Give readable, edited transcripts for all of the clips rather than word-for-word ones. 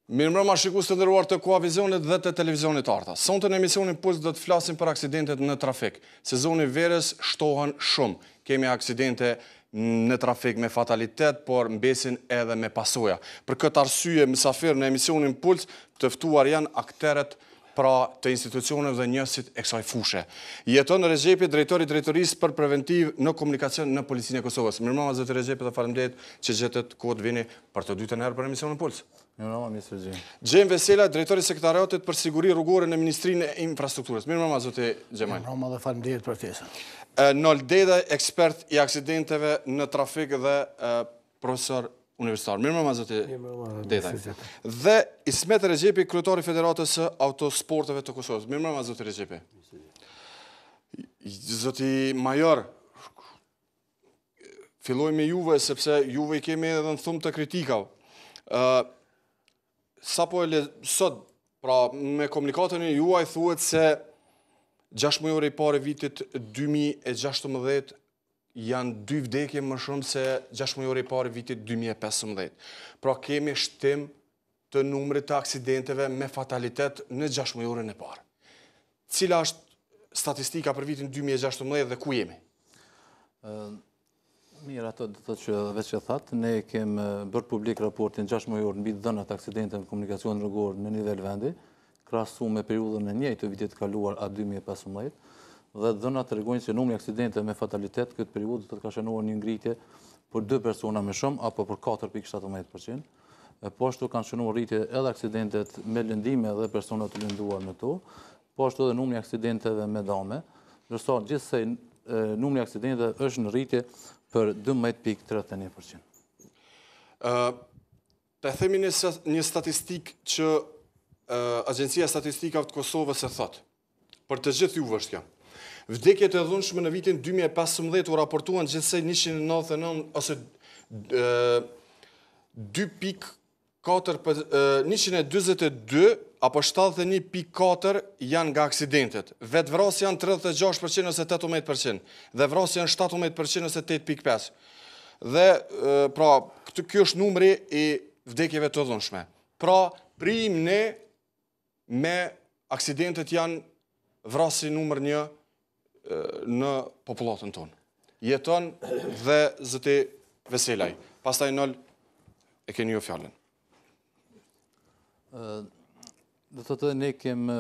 Mirëmbrëma shikues të nderuar të Komunikacionit dhe të televizionit Arta. Sonte në emisionin Puls do të flasim për aksidentet në trafik. Sezoni verës shtohen shumë. Kemi aksidente në trafik me fatalitet, por mbesin edhe me pasoja. Për këtë arsye, mysafir në emisionin Puls të ftuar janë akteret pra të institucioneve dhe njësit e kësaj fushë. Jeton Regjepi, drejtori i drejtorisë për preventiv në komunikacion në Policinë e Kosovës. Mirëmbrëma zoti Regjepi dhe faleminderit që gjetët kohë të vini për të dytën herë për emisionin Puls. Mirëmbrëma, Mr. Gjendja. Gjendja Vesela, drejtori i sekretariatit për siguri rrugore në Ministrinë e Infrastrukturës. Mirëmbrëma zoti Gjendja. Mirëmbrëma dhe faleminderit për ftesën. Nol Deda, ekspert i aksidenteve në trafik dhe profesor universitar. Mirëmbrëma zoti Deda. Dhe Ismet Regjepi, kryetari i Federatës së Autosporteve të Kosovës. Mirëmbrëma zoti Regjepi. Zoti Major, filloj me juve sepse juve i kemi edhe në thumë të kritikave. Sot, pra me komunikatën e juaj thuhet se 6 mujore i pare vitit 2016 janë 2 vdekje më shumë se 6 mujore i pare vitit 2015. Pra kemi shtim të numrit të aksidenteve me fatalitet në 6 mujore e parë. Cila është statistika për vitin 2016 dhe ku jemi? Mirë, ato do të thotë që veç që thatë, ne kemë bërë publik raportin 6 mujor mbi dhënat aksidente në komunikacion rrugor në nivel vendi, krahasu me periudhën e njëjtë të vitit kaluar a 2015, dhe dhënat tregojnë se numri aksidente me fatalitet këtë periudhë do të ka shënuar një ngritje për 2 persona më shumë apo për 4.17%. Po ashtu kanë shënuar rritje edhe aksidentet me lëndime dhe persona të lënduar në to, po ashtu edhe numri aksidenteve me dame, ndërsa gjithsej numri aksidenteve është në rritje për 12.31%. Të themi një statistik që Agjencia Statistikave të Kosovës e thotë, për të gjithë juve është kjo. Vdekjet e dhunshme në vitin 2015 u raportuan gjithsej 199 ose 122 apo 71.4 janë nga aksidentet. Vetë vrasja janë 36% ose 18%, dhe vrasja janë 17% ose 8.5%. Dhe, pra, kjo është numri i vdekjeve të dhunshme. Pra, prim ne me aksidentet janë vrasi numër 1 në popullatën tonë. Jeton dhe zoti Veselaj. Pastaj nol e keni ju fjallën. Do të thotë ne kemë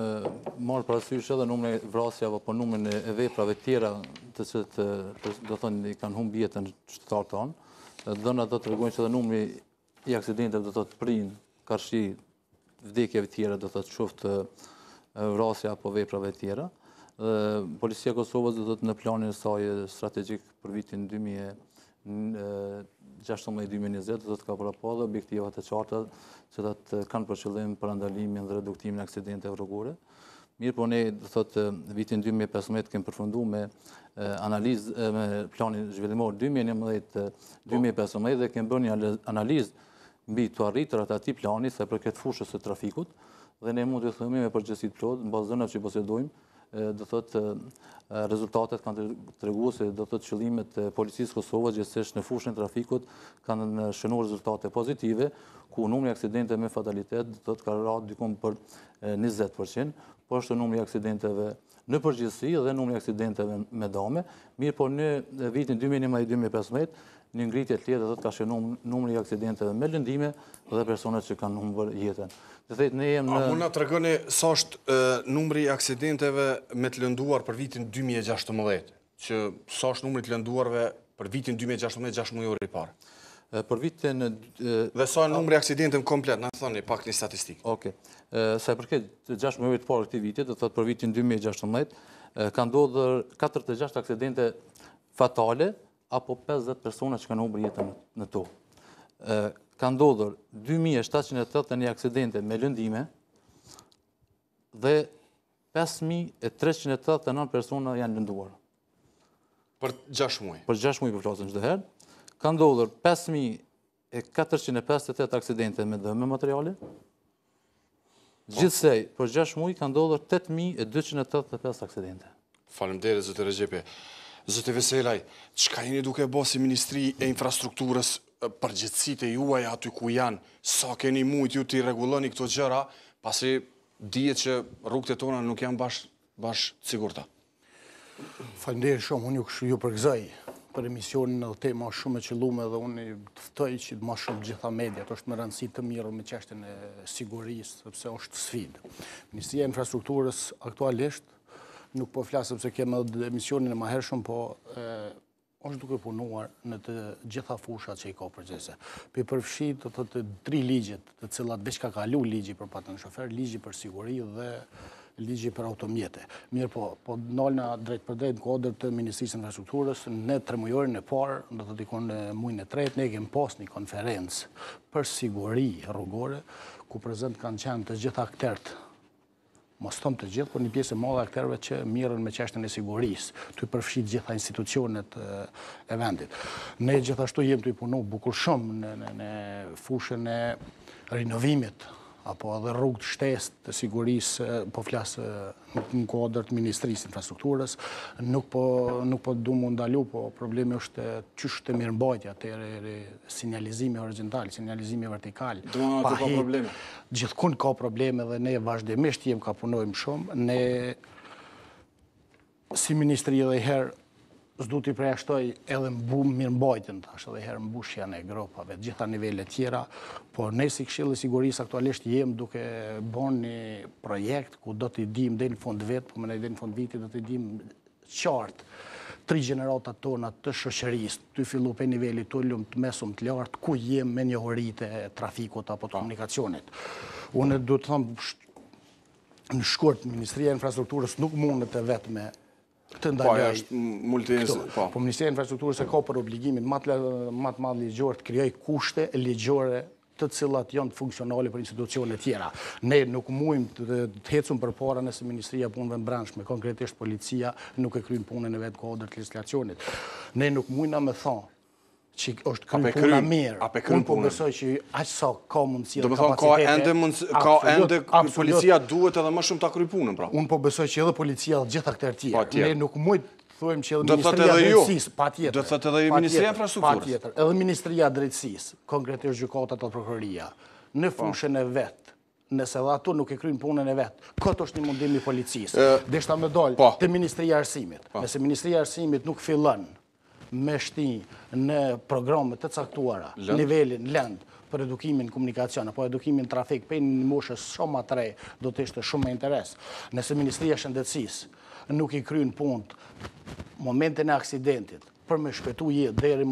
marrë parasysh edhe numrin e vrasjave apo numrin e veprave tjera të cilët do thonë kanë humbur jetën qytetarët tonë. Dhënat do të tregojnë që edhe numri i aksidenteve do të thotë prin karshi vdekjeve tjera do të thotë qoftë vrasja apo veprave tjera. Policia e Kosovës do të thotë në planin e saj strategjik për vitin 2016-2020 do të ka paraportë objektivat e qarta që kanë për qëllim parandalimin dhe reduktimin e aksidenteve rrugore. Mirë, po ne do thotë vitin 2015 kemi përfunduar me analizë me planin zhvillimor 2011-2015 dhe kemi bërë një analizë mbi të arriturat e atij plani sa për këtë fushës së trafikut dhe ne mund të themi me përgjegjësi të plotë mbas dhënave që posedojmë do thotë rezultatet kanë treguar se do thotë qëllimet e policisë së Kosovës gjithsesi në fushën e trafikut kanë shënuar rezultate pozitive ku numri i aksidenteve me fatalitet do thotë ka rrallë diku për 20%, po ashtu numri i aksidenteve në përgjithësi dhe numri i aksidenteve me dame. Mirë, po në vitin 2011-2015 një ngritje tjetër do të ka shënuar numri i aksidenteve me lëndime dhe personat që kanë humbur jetën. A mund na tregoni sa është numri i aksidenteve me të lënduar për vitin 2016, që sa është numri të lënduarve për vitin 2016 6 muaj i parë? Për vitin dhe sa numri i aksidenteve komplet, na thoni pak një statistikë. Okej. Sa i përket 6 muajve të parë këtij viti, do thotë për vitin 2016 kanë ndodhur 46 aksidente fatale apo 50 persona që kanë humbur jetën në to. Ka ndodhur 2781 aksidente me lëndime dhe 5389 persona janë lënduar. Për 6 muaj? Për 6 muaj për flasën çdo herë. Ka ndodhur 5458 aksidente me dëme materiale. Gjithsej, për 6 muaj ka ndodhur 8285 aksidente. Faleminderit zoti Regjepi. Zotë Veselaj, çka jeni duke bërë si Ministri e Infrastrukturës, përgjegjësitë juaja aty ku janë, sa keni mujt ju t'i rregulloni këto gjëra, pasi dihet që rrugët tona nuk janë bash sigurta. Faleminderit shumë, unë ju përgëzoj për emisionin edhe tema shumë e qëllume dhe unë të ftoj që më shumë gjitha mediat është me rëndësi të mirë me çështjen e sigurisë, sepse është sfidë. Ministria e Infrastrukturës aktualisht nuk po flas sepse kemë edhe emisionin e mëhershëm, po është duke punuar në të gjitha fushat që i ka përgjithëse. Përfshi të thotë 3 ligjet, të cilat veç ka kalu ligji për patën shofer, ligji për siguri dhe ligji për automjete. Mirë po nalna drejt për drejt në kodër të Ministrisë Infrastrukturës, në 3 mujorin e parë, do të dikon në muajin e tretë, ne kemi pas një konferencë për siguri rrugore, ku prezent kanë qenë të gjitha aktorët, mos thëmë të gjithë, por një pjesë e madhe aktorëve që mirën me çështjen e sigurisë, të përfshit gjitha institucionet e vendit. Ne gjithashtu jemi të i punu bukur shumë në fushën e rinovimit, apo edhe rrugë të shtesë të sigurisë, po flasë në kodër të Ministrisë Infrastrukturës, nuk po du mu ndalu, po problemi është qysh të mirëmbajtja, të sinjalizimi horizontal, sinjalizimi vertikal. Ka probleme? Gjithkund ka probleme dhe ne vazhdimisht ka punojmë shumë. Ne, si Ministri edhe herë, s'du t'i preashtoj edhe mirëmbajtjen, tash edhe herë mbushja në gropave, gjitha nivellet tjera, por ne si Këshilli i Sigurisë aktualisht jem duke bën një projekt ku do t'i dim dhe në fund vit, po më ne dhe në fund vitit do t'i dim qartë 3 gjeneratat tona të shoqërisë, të fillu pe nivelit të ullum të mesum të lartë, ku jem me njohuritë e trafikut apo të komunikacionit. Unë du të thëmë në shkurt, Ministria e Infrastrukturës nuk mundet e vetë me të ndaloj. Po Ministria e Infrastrukturës e ka për obligimin më të madh ligjor të krijojë kushte ligjore të cilat janë funksionale për institucione tjera. Ne nuk mujmë të hecum përpara nëse Ministria e Punëve Brendshme, konkretisht policia, nuk e kryen punën e vet kodër të legjislacionit. Ne nuk mujna me thonë që është kryen puna mirë. Unë po besoj që aq sa ka mundësi dhe kapacitete. Ka ende policia duhet edhe më shumë ta kryej punën, pra. Unë po besoj që edhe policia dhe gjitha këto tjerë. Ne nuk mujt thuajmë që edhe Ministria e Drejtësisë, patjetër. Do të thotë edhe Ministria e Infrastrukturës. Patjetër, edhe Ministria e Drejtësisë, konkretisht gjykatat dhe prokuroria, në fushën e vet, nëse edhe ato nuk e kryejnë punën e vet, këtë është një mundim i policisë. Deshta me dal te Ministria e Arsimit. Nëse Ministria e Arsimit nuk fillon me shti në programet të caktuara, nivelin lënd për edukimin komunikacion, apo edukimin trafik, për një moshës shumë atë do të ishte shumë me interes. Nëse Ministria e Shëndetësisë nuk i kryen punët momentin e aksidentit, për me shpetu jetë, deri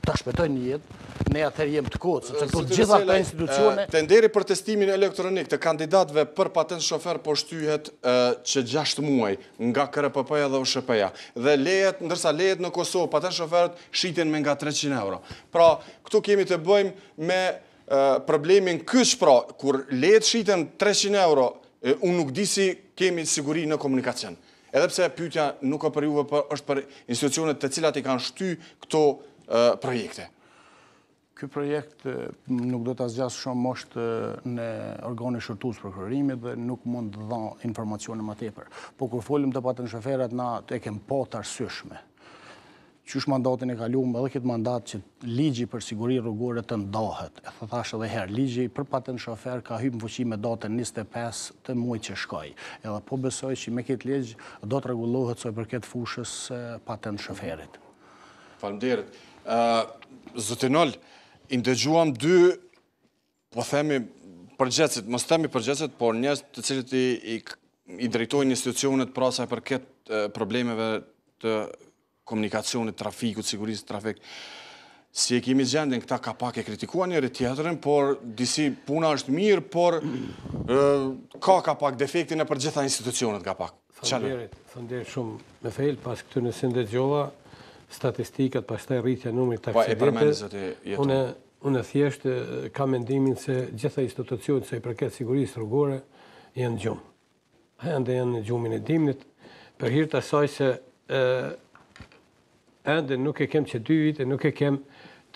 ta shpetojnë jetë, ne atëherë jem të kodë, sepse këto gjitha këto institucione... Tenderi për testimin elektronik të kandidatëve për patent shofer po shtyhet që 6 muaj nga KRPP-ja dhe USHP-ja. Dhe ndërsa lejet në Kosovë, patent shoferët shiten me nga 300 euro. Pra, këtu kemi të bëjmë me problemin kyç, pra, kur lejet shiten 300 euro, unë nuk di si kemi siguri në komunikacion. Edhe pse pyetja nuk ka për juve, por është për institucionet të cilat i kanë shty këto projekte. Ky projekt nuk do të zgjas shumë është në organin shërtues prokurorimit dhe nuk mund të dha informacione më tepër. Po kur folim të patën shoferat, na e kem pa të arsyeshme. Qysh mandatin e kaluam edhe këtë mandat që ligji për siguri rrugore të ndahet. E thash edhe herë, ligji për patent shofer ka hyrë në fuqi me datën 25 të muajit që shkoi. Edhe po besoj që me këtë ligj do të rregullohet sa i përket fushës patent shoferit. Faleminderit. Zotinol, i ndëgjuam 2, po themi përgjithësit, mos themi përgjithësit, por njerëz të cilët i drejtojnë institucionet pra sa i përket problemeve të komunikacionit, trafikut, sigurisë trafik. Si e kemi Gjendjen, këta ka pak e kritikuar njëri tjetrin, por disi puna është mirë, por ka pak defektin e për gjitha institucionet ka pak. Faleminderit shumë me fejl, pas këtu nëse ndëgjova statistikat, pastaj rritja numrit të aksidente. Unë thjesht kam mendimin se gjitha institucionet sa i përket sigurisë rrugore janë gjumë. Ende janë në gjumin e dimnit, për hir të asaj se ende nuk e kem që 2 vite, nuk e kem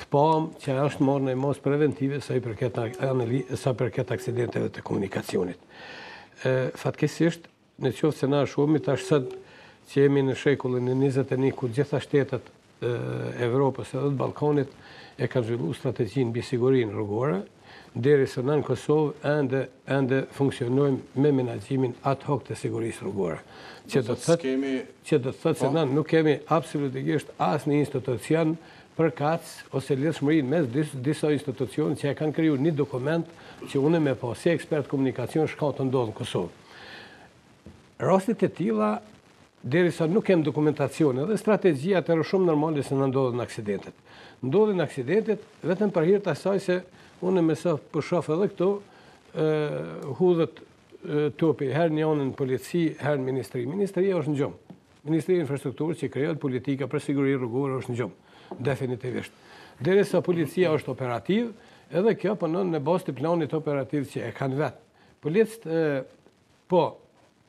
të pam që është marrë në mos preventive sa i përket aksidenteve të komunikacionit. Fatkesisht, në qoftë se na shumë, tash sot që jemi në shekullin e 21 ku gjitha shtetet Evropës edhe të Ballkanit e kanë zhvilluar strategjinë mbi sigurinë rrugore, derisa në Kosovë ende funksionojmë me menaxhimin ad hoc të sigurisë rrugore. Që do të thotë se ne nuk kemi absolutisht asnjë institucion përkatës ose lidhshmërinë mes disa institucione që e kanë krijuar një dokument që unë me po si ekspert komunikacion shka të ndodhë në Kosovë. Rastit e tilla, derisa nuk kem dokumentacion edhe strategjia të shumë normale se në ndodhin aksidentet. Ndodhin aksidentet vetëm për hir të asaj se unë me sa po shoh edhe këto hudhët topi, herë një anën polici, herë në ministri. Ministria është në gjumë. Ministria e Infrastrukturës që krijon politika për siguri rrugore është në gjumë. Definitivisht. Derisa policia është operativ, edhe kjo punon në bazë të planit operativ që e kanë vetë. Policët, po,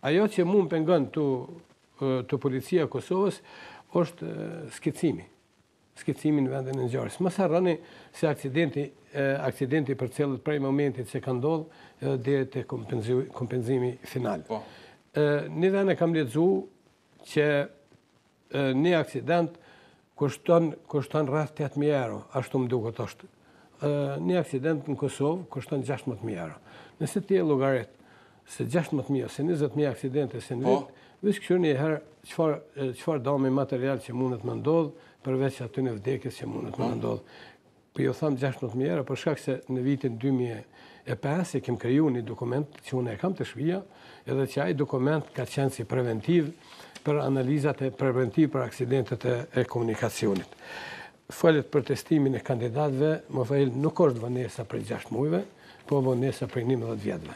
ajo që mund pengon të policia e Kosovës është skicimi në vendin e ngjarjes. Mos harroni se aksidenti për cilët prej momentit që ka ndodhur edhe deri te kompenzimi final. Një vend e kam lexuar që një aksident kushton rreth 8.000 euro, ashtu më duket është. Një aksident në Kosovë kushton 16.000 euro. Nëse ti e llogarit se 16.000 ose 20.000 aksidente se në vit, veç kështu një herë çfarë dami material që mundet më ndodh, përveç aty në vdekjes që mundet më ndodh. Po ju tham 16.000 euro për shkak se në vitin 2005 e kem krijuar një dokument që unë e kam të shpia, edhe që ai dokument ka qenë si preventiv për analizat e preventiv për aksidentet e komunikacionit. Falet për testimin e kandidatëve, më fal, nuk është vonesa për 6 muajve, po vonesa për 11 vjetëve.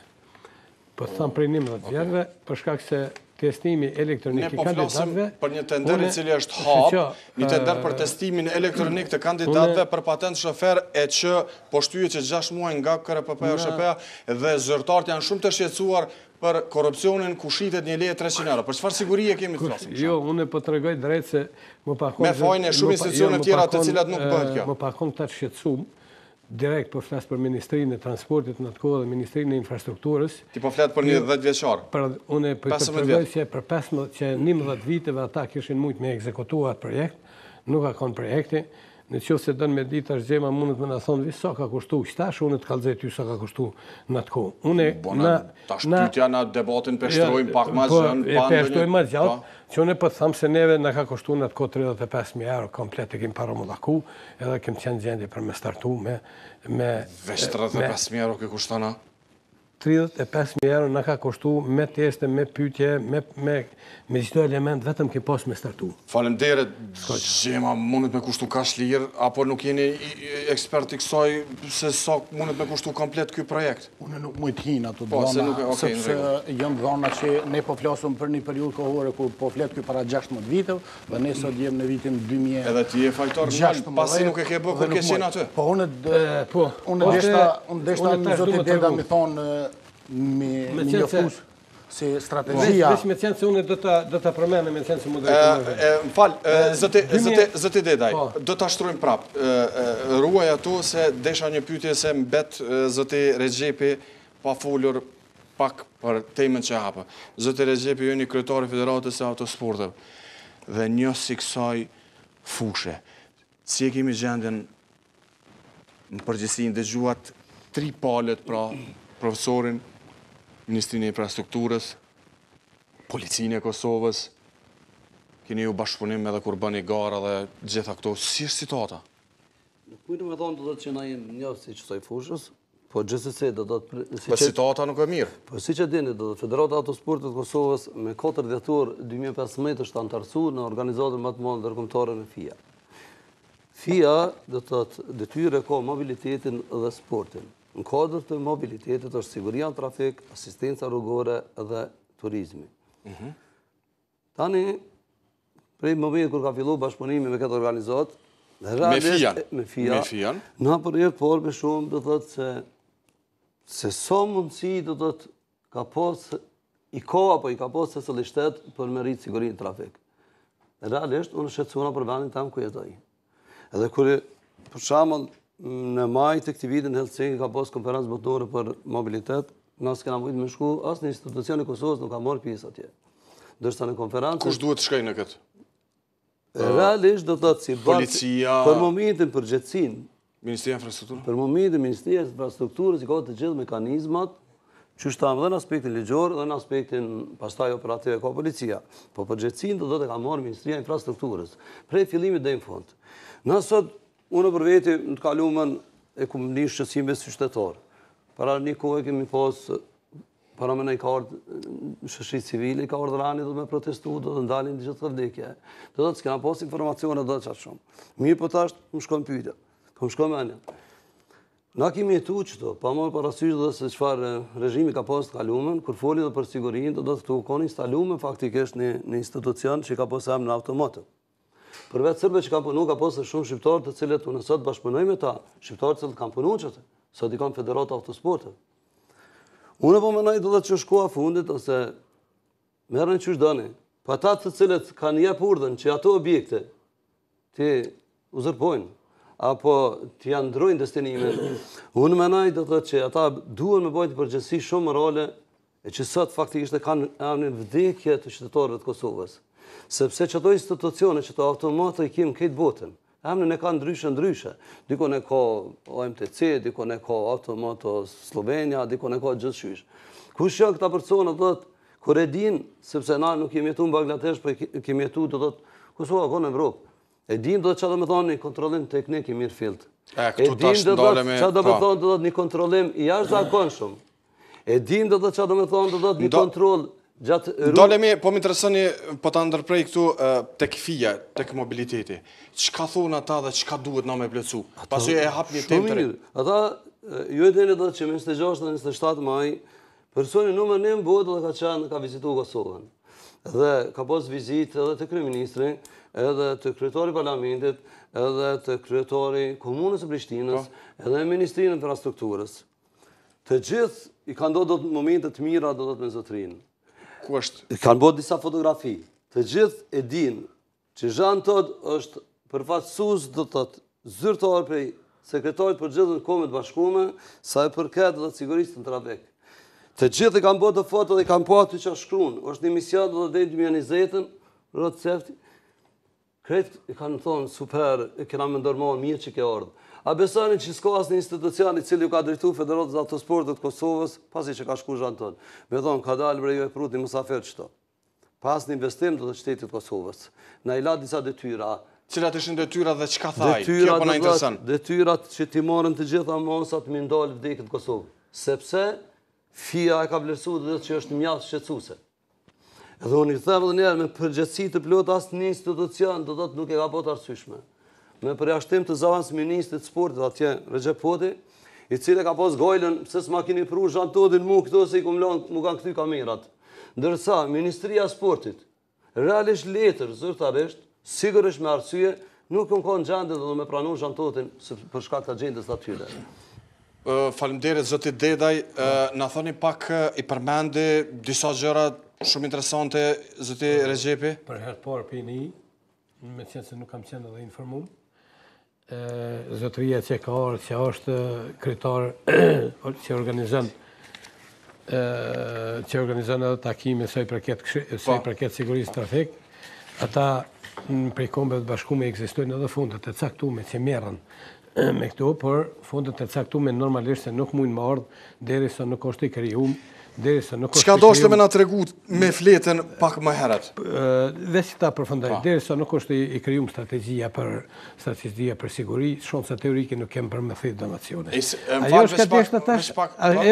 Po tham për 11 vjetëve, për shkak se testimi elektronik i kandidatëve... Ne po flasim për një tender i cili është hap, një tender për testimin elektronik të kandidatëve për patent shofer e që po shtyhet që 6 muaj nga KRPP-a dhe zyrtarët janë shumë të shqetësuar për korrupsionin ku shitet një leje 300 euro. Për çfarë sigurie kemi të flasim? Jo, unë po tregoj drejt se më pakon... Me fajnë e shumë institucione tjera të cilat nuk bëhet kjo. Më pakon të shqetësuar, direkt po flas për Ministrinë e Transportit në atë kohë dhe Ministrinë e Infrastrukturës. Ti po flet për një 10 vjeçar. Unë po të tregoj se për 11 viteve ata kishin mujt me ekzekutuar atë projekt, nuk ka kon projekti. Në qoftë se don me ditë tash Gjema mundet më na thonë sa ka kushtuar. Tash unë të kallëzoj ty sa ka kushtuar në atë kohë. Unë tash pyetja na debatin peshtrojmë pak më zën, pa peshtrojmë më gjatë. Që unë po të them se neve na ka kushtuar në atë kohë 35.000 euro komplet e kem para mullaku, edhe kem qenë gjendje për me startu me veç 35.000 euro që kushton 35.000 euro na ka kushtu me teste, me pyetje, me çdo element vetëm ke pas me startu. Faleminderit, Gjema, mundet me kushtu kash lirë, apo nuk jeni ekspert i kësaj se sa mundet me kushtu komplet ky projekt? Unë nuk mund të hin ato dhona, sepse janë dhona që ne po flasim për një periudhë kohore ku po flet ky para 16 viteve dhe ne sot jemi në vitin 2000. Edhe ti je fajtor, pasi nuk e ke bë kur ke qenë aty. Po unë deshta në zotë Deda më thonë me një fus si strategjia. Veç me qenë se unë do ta përmendem me qenë se mu drejtoj. M'fal, zoti Dedaj, do ta shtrojmë prap. Ruaj ato se desha një pyetje se mbet zoti Rexhepi pa folur pak për temën që hapë. Zoti Rexhepi jeni kryetari i Federatës së Autosporteve dhe një si kësaj fushë. Si e kemi gjendjen në përgjithësi dëgjuat 3 palët pra profesorin, Ministrinë e Infrastrukturës, Policinë e Kosovës, keni ju bashkëpunim edhe kur bëni gara dhe gjitha këto, si është situata? Nuk mujtë me thonë do të që na jenë njësë si qësoj fushës, po gjithësëse do të... Po situata nuk e mirë. Po si që dini, do të Federata Autosportit Kosovës me 4 dhjetor 2015 është antarësu në organizatën më të madhe ndërkombëtare në FIA. FIA do të detyre ka mobilitetin dhe sportin. Në kodër të mobilitetit është siguria në trafik, asistenca rrugore dhe turizmi. Tani, prej momentit kur ka fillu bashkëpunimi me këtë organizat, me FIA, na për jetë porbe shumë do thëtë se sa mundësi do thëtë ka pas, i ka pas se së lishtet për me rritë sigurin në trafik. Dhe realisht, unë shqetësuna për vendin tam ku jetoj. Edhe kërë, për shamën, në maj të këti vitin Helsinki ka pas konferencë botërore për mobilitet, nësë kena mujtë me shku, asë një institucion i Kosovës nuk ka marrë pjesë atje. Ndërsa në konferencë... Kush duhet të shkoj në këtë? Realisht do të thotë si policia... Për momentin përgjithësinë. Ministria e Infrastrukturës? Për momentin Ministria e Infrastrukturës i ka të gjithë mekanizmat që shtam dhe në aspektin ligjor dhe në aspektin pastaj operative ka policia. Po përgjithësinë do të ka marrë Ministria e Infrastrukturës prej fillimit deri në fund. Na sot unë për veti në të kaluamën e komunisë shësime si qytetar. Para një kohë kemi pas para më ka ardhur shoqëri civile, ka ardhur rani do të më protestu, do të ndalin gjithë të vdekje. Do të s'kena pas informacione do të çfarë shumë. Mirë po tash më shkon pyetja. Kam shkon me anë. Na kemi jetuar çto, pa marrë parasysh edhe se çfarë regjimi ka pas të kaluamën, kur foli edhe për sigurinë, do të kanë instaluar faktikisht në institucion që ka pasur në automat. Përveç serbëve që kanë punuar, ka pasur shumë shqiptarë të cilët unë sot bashkëpunoj me ta, shqiptarë që kanë punuar çto, sot i kanë Federata Autosportit. Unë po mendoj do të shkoa fundit ose merren çush doni. Pa ata të cilët kanë jep urdhën që ato objekte ti uzurpojnë apo ti ndrojnë destinimin. Unë mendoj do të thotë që ata duhen me bëjtë përgjegjësi shumë morale e që sot faktikisht kanë në vdekje të qytetarëve të Kosovës. Sepse çdo institucione që të automate i kim këtë botën. Emrin e ka ndryshe. Dikon e ka OMTC, dikon e ka Automoto Slovenia, dikon e ka gjithçysh. Kush janë këta persona do të kur e din, sepse na nuk kemi jetuar në Bangladesh, por kemi jetuar do të Kosova ka në Evropë. E dim do të çfarë do të thonë kontrollim teknik i mirë fillt. E dim do të çfarë do të thonë do të një kontrollim i jashtëzakonshëm. E dim do të çfarë do të thonë do të një kontroll Ndalemi, po më interesoni, po ta ndërprej këtu tek fija, tek mobiliteti. Çka thonë ata dhe çka duhet na me plotsu? Pasi e hap një temë të re. Ata ju e dini do që 26 dhe 27 maj personi numër 1 botë dhe ka vizituar Kosovën. Dhe ka pas vizitë edhe të kryeministri, edhe të kryetari i parlamentit, edhe të kryetari komunës së Prishtinës, edhe ministrinë e infrastrukturës. Të gjithë i kanë ndodhur momente të mira do të me zotrinë. Kanë bërë disa fotografi. Të gjithë e dinë që Jean Todt është përfaqësues do të thotë zyrtar prej sekretarit përgjithshëm të Kombeve të Bashkuara sa e përket do të sigurisë në trafik. Të gjithë kanë bërë foto dhe kanë pa aty që shkruan. Është një mision do të deri 2020-ën, road safety. Kretë i kanë thonë super, e kena me ndërmonë mirë që ke ardhë. A besoni që s'ka asnjë institucion i cili u ka drejtuar Federatës Autosportit të Kosovës, pasi që ka shku Jean Todt. Me thonë, ka dalë bre ju e pruti musafir çto. Pas një investim të shtetit të Kosovës. Na i la disa detyra. Cilat ishin detyra dhe çka thaj? Kjo po na intereson. Detyrat që ti marrin të gjitha mosat me ndal vdekjet në Kosovë. Sepse FIA e ka vlerësuar dhe që është mjaft shqetësuese. Edhe unë i them edhe një herë me përgjegjësi të plot asnjë institucion do të nuk e ka bota arsyeshme. Me përjashtim të zavans ministrit sportit atje Recep Poti, i cili ka pas gojlën pse s'ma keni pru Jean Todtin mu këto se mu kanë kthy kamerat. Ndërsa Ministria e Sportit realisht letër zyrtarisht, sigurisht me arsye, nuk kanë gjendje do me pranu Jean Todtin për shkak të agjendës së atyre. Faleminderit zoti Dedaj, na thoni pak i përmendi disa gjëra shumë interesante zoti Recepi. Për herë parë pini, me qenë se nuk kam qenë edhe informuar. Zotëria që ka orë, që është kryetar që organizon edhe takime sa i përket sigurisë trafik, ata prej Kombeve të Bashkuara ekzistojnë edhe fondet e caktuara që merren me këto, por fondet e caktuara normalisht se nuk mundin më ardh derisa nuk është i krijuar. Çka doshte me na tregu me fletën pak më herët? Veç ta përfundoj, derisa nuk është i krijuar strategjia për siguri, shumë sa teorike nuk kemë për me thënë donacione. Ajo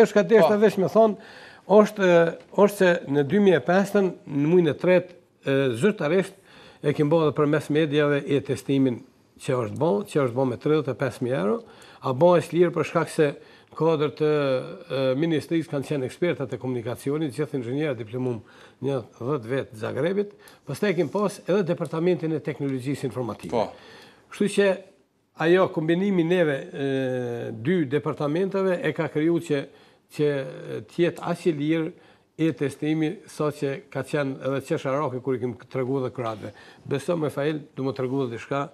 është ka deshta veç me thonë, është se në 2005 në muajin e tretë zyrtarisht e kemi bërë edhe përmes mediave e testimin që është bën me 35.000 euro, a bën e lirë për shkak se kodër të ministrisë kanë qenë ekspertat e komunikacionit, gjithë inxhinierë diplomum një 10 vetë të Zagrebit, pastaj kemi pas edhe departamentin e teknologjisë informative. Kështu që ajo kombinimi neve dy departamenteve e ka kriju që tjetë aq i lirë e testimi, sa që ka qenë edhe qesharake kur i kemi tregu dhe kratëve. Beso me Fail, du më tregu dhe diçka,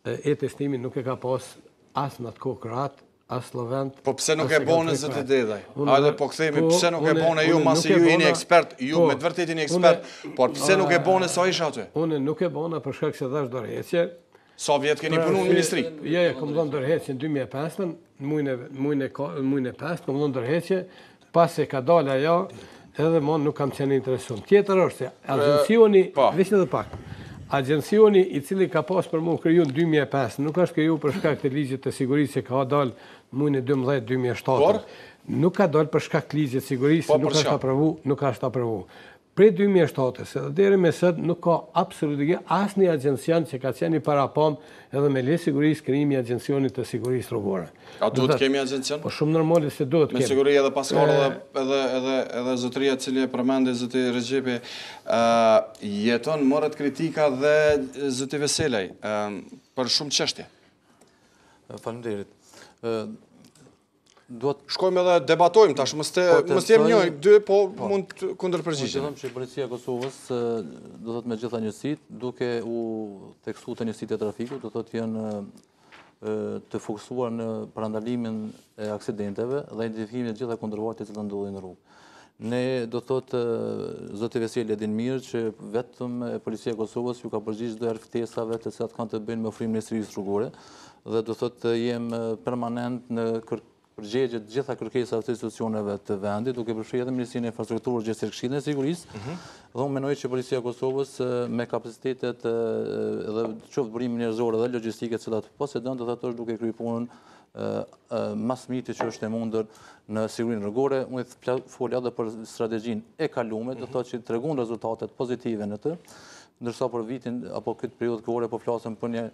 e testimi nuk e ka pas as në atë kohë kratë, as Slovent. Po pse nuk e bone zëtë dedaj? Hajde po këthemi, pse nuk e bone ju, masi ju jeni ekspert, ju me të vërtet jeni ekspert, por pse nuk e bone sa isha aty? Unë nuk e bona për shkak se dhash dorëheqje. Sa vjetë keni punu në ministri? Ja, kom dhënë dorëheqje në 2005, mujnë e 5, kom dhënë dorëheqje, pas e ka dalë ajo, edhe mon nuk kam qenë interesum. Tjetër është se agencioni, veç edhe pak, agencioni i cili ka pas për mu kriju në 2005, nuk është kriju për shkak të ligjit të sigurisë që ka dalë mujnë 12-2007. Nuk ka dalë për shkak të ligjit të sigurisë, nuk është aprovu. Prej 2007-ës edhe deri me sot nuk ka absolutisht asnjë agencion që ka qenë para pam edhe me lesë sigurisë krijimi i agencionit të sigurisë rrugore. A duhet të kemi agencion? Po shumë normale se duhet kemi. Me siguri edhe paskar edhe zotëria e cili e përmendë zoti Rexhepi jeton morët kritika dhe zoti Veselaj për shumë çështje. Faleminderit. Shkojmë edhe debatojmë tash, mos jem një, dy, po mund të kundërpërgjigjem. Unë që Policia e Kosovës, do thot me gjitha njësit, duke u tekstu të njësit e trafiku, do thot janë të fokusuar në parandalimin e aksidenteve dhe identifikimin e gjitha kundërvajtjet që të ndodhin në rrugë. Ne do thot, zoti Veseli e din mirë që vetëm Policia e Kosovës ju ka përgjigjë çdo herë ftesave të cilat kanë të bëjnë me ofrimin e sigurisë rrugore dhe do thot jem permanent në përgjigje të gjitha kërkesave të institucioneve të vendit, duke përfshirë edhe Ministrinë e Infrastrukturës, Gjestir Këshillën e Sigurisë. Dhe unë menoj që Policia e Kosovës me kapacitetet dhe qoftë burimin njerëzor dhe logjistike të cilat posedon, do thotë duke kryer punën mas miti që është e mundur në sigurinë rrugore. Unë fol edhe për strategjinë e kaluar, do thotë që tregon rezultatet pozitive në të, ndërsa për vitin apo këtë periudhë kohore po flasëm për një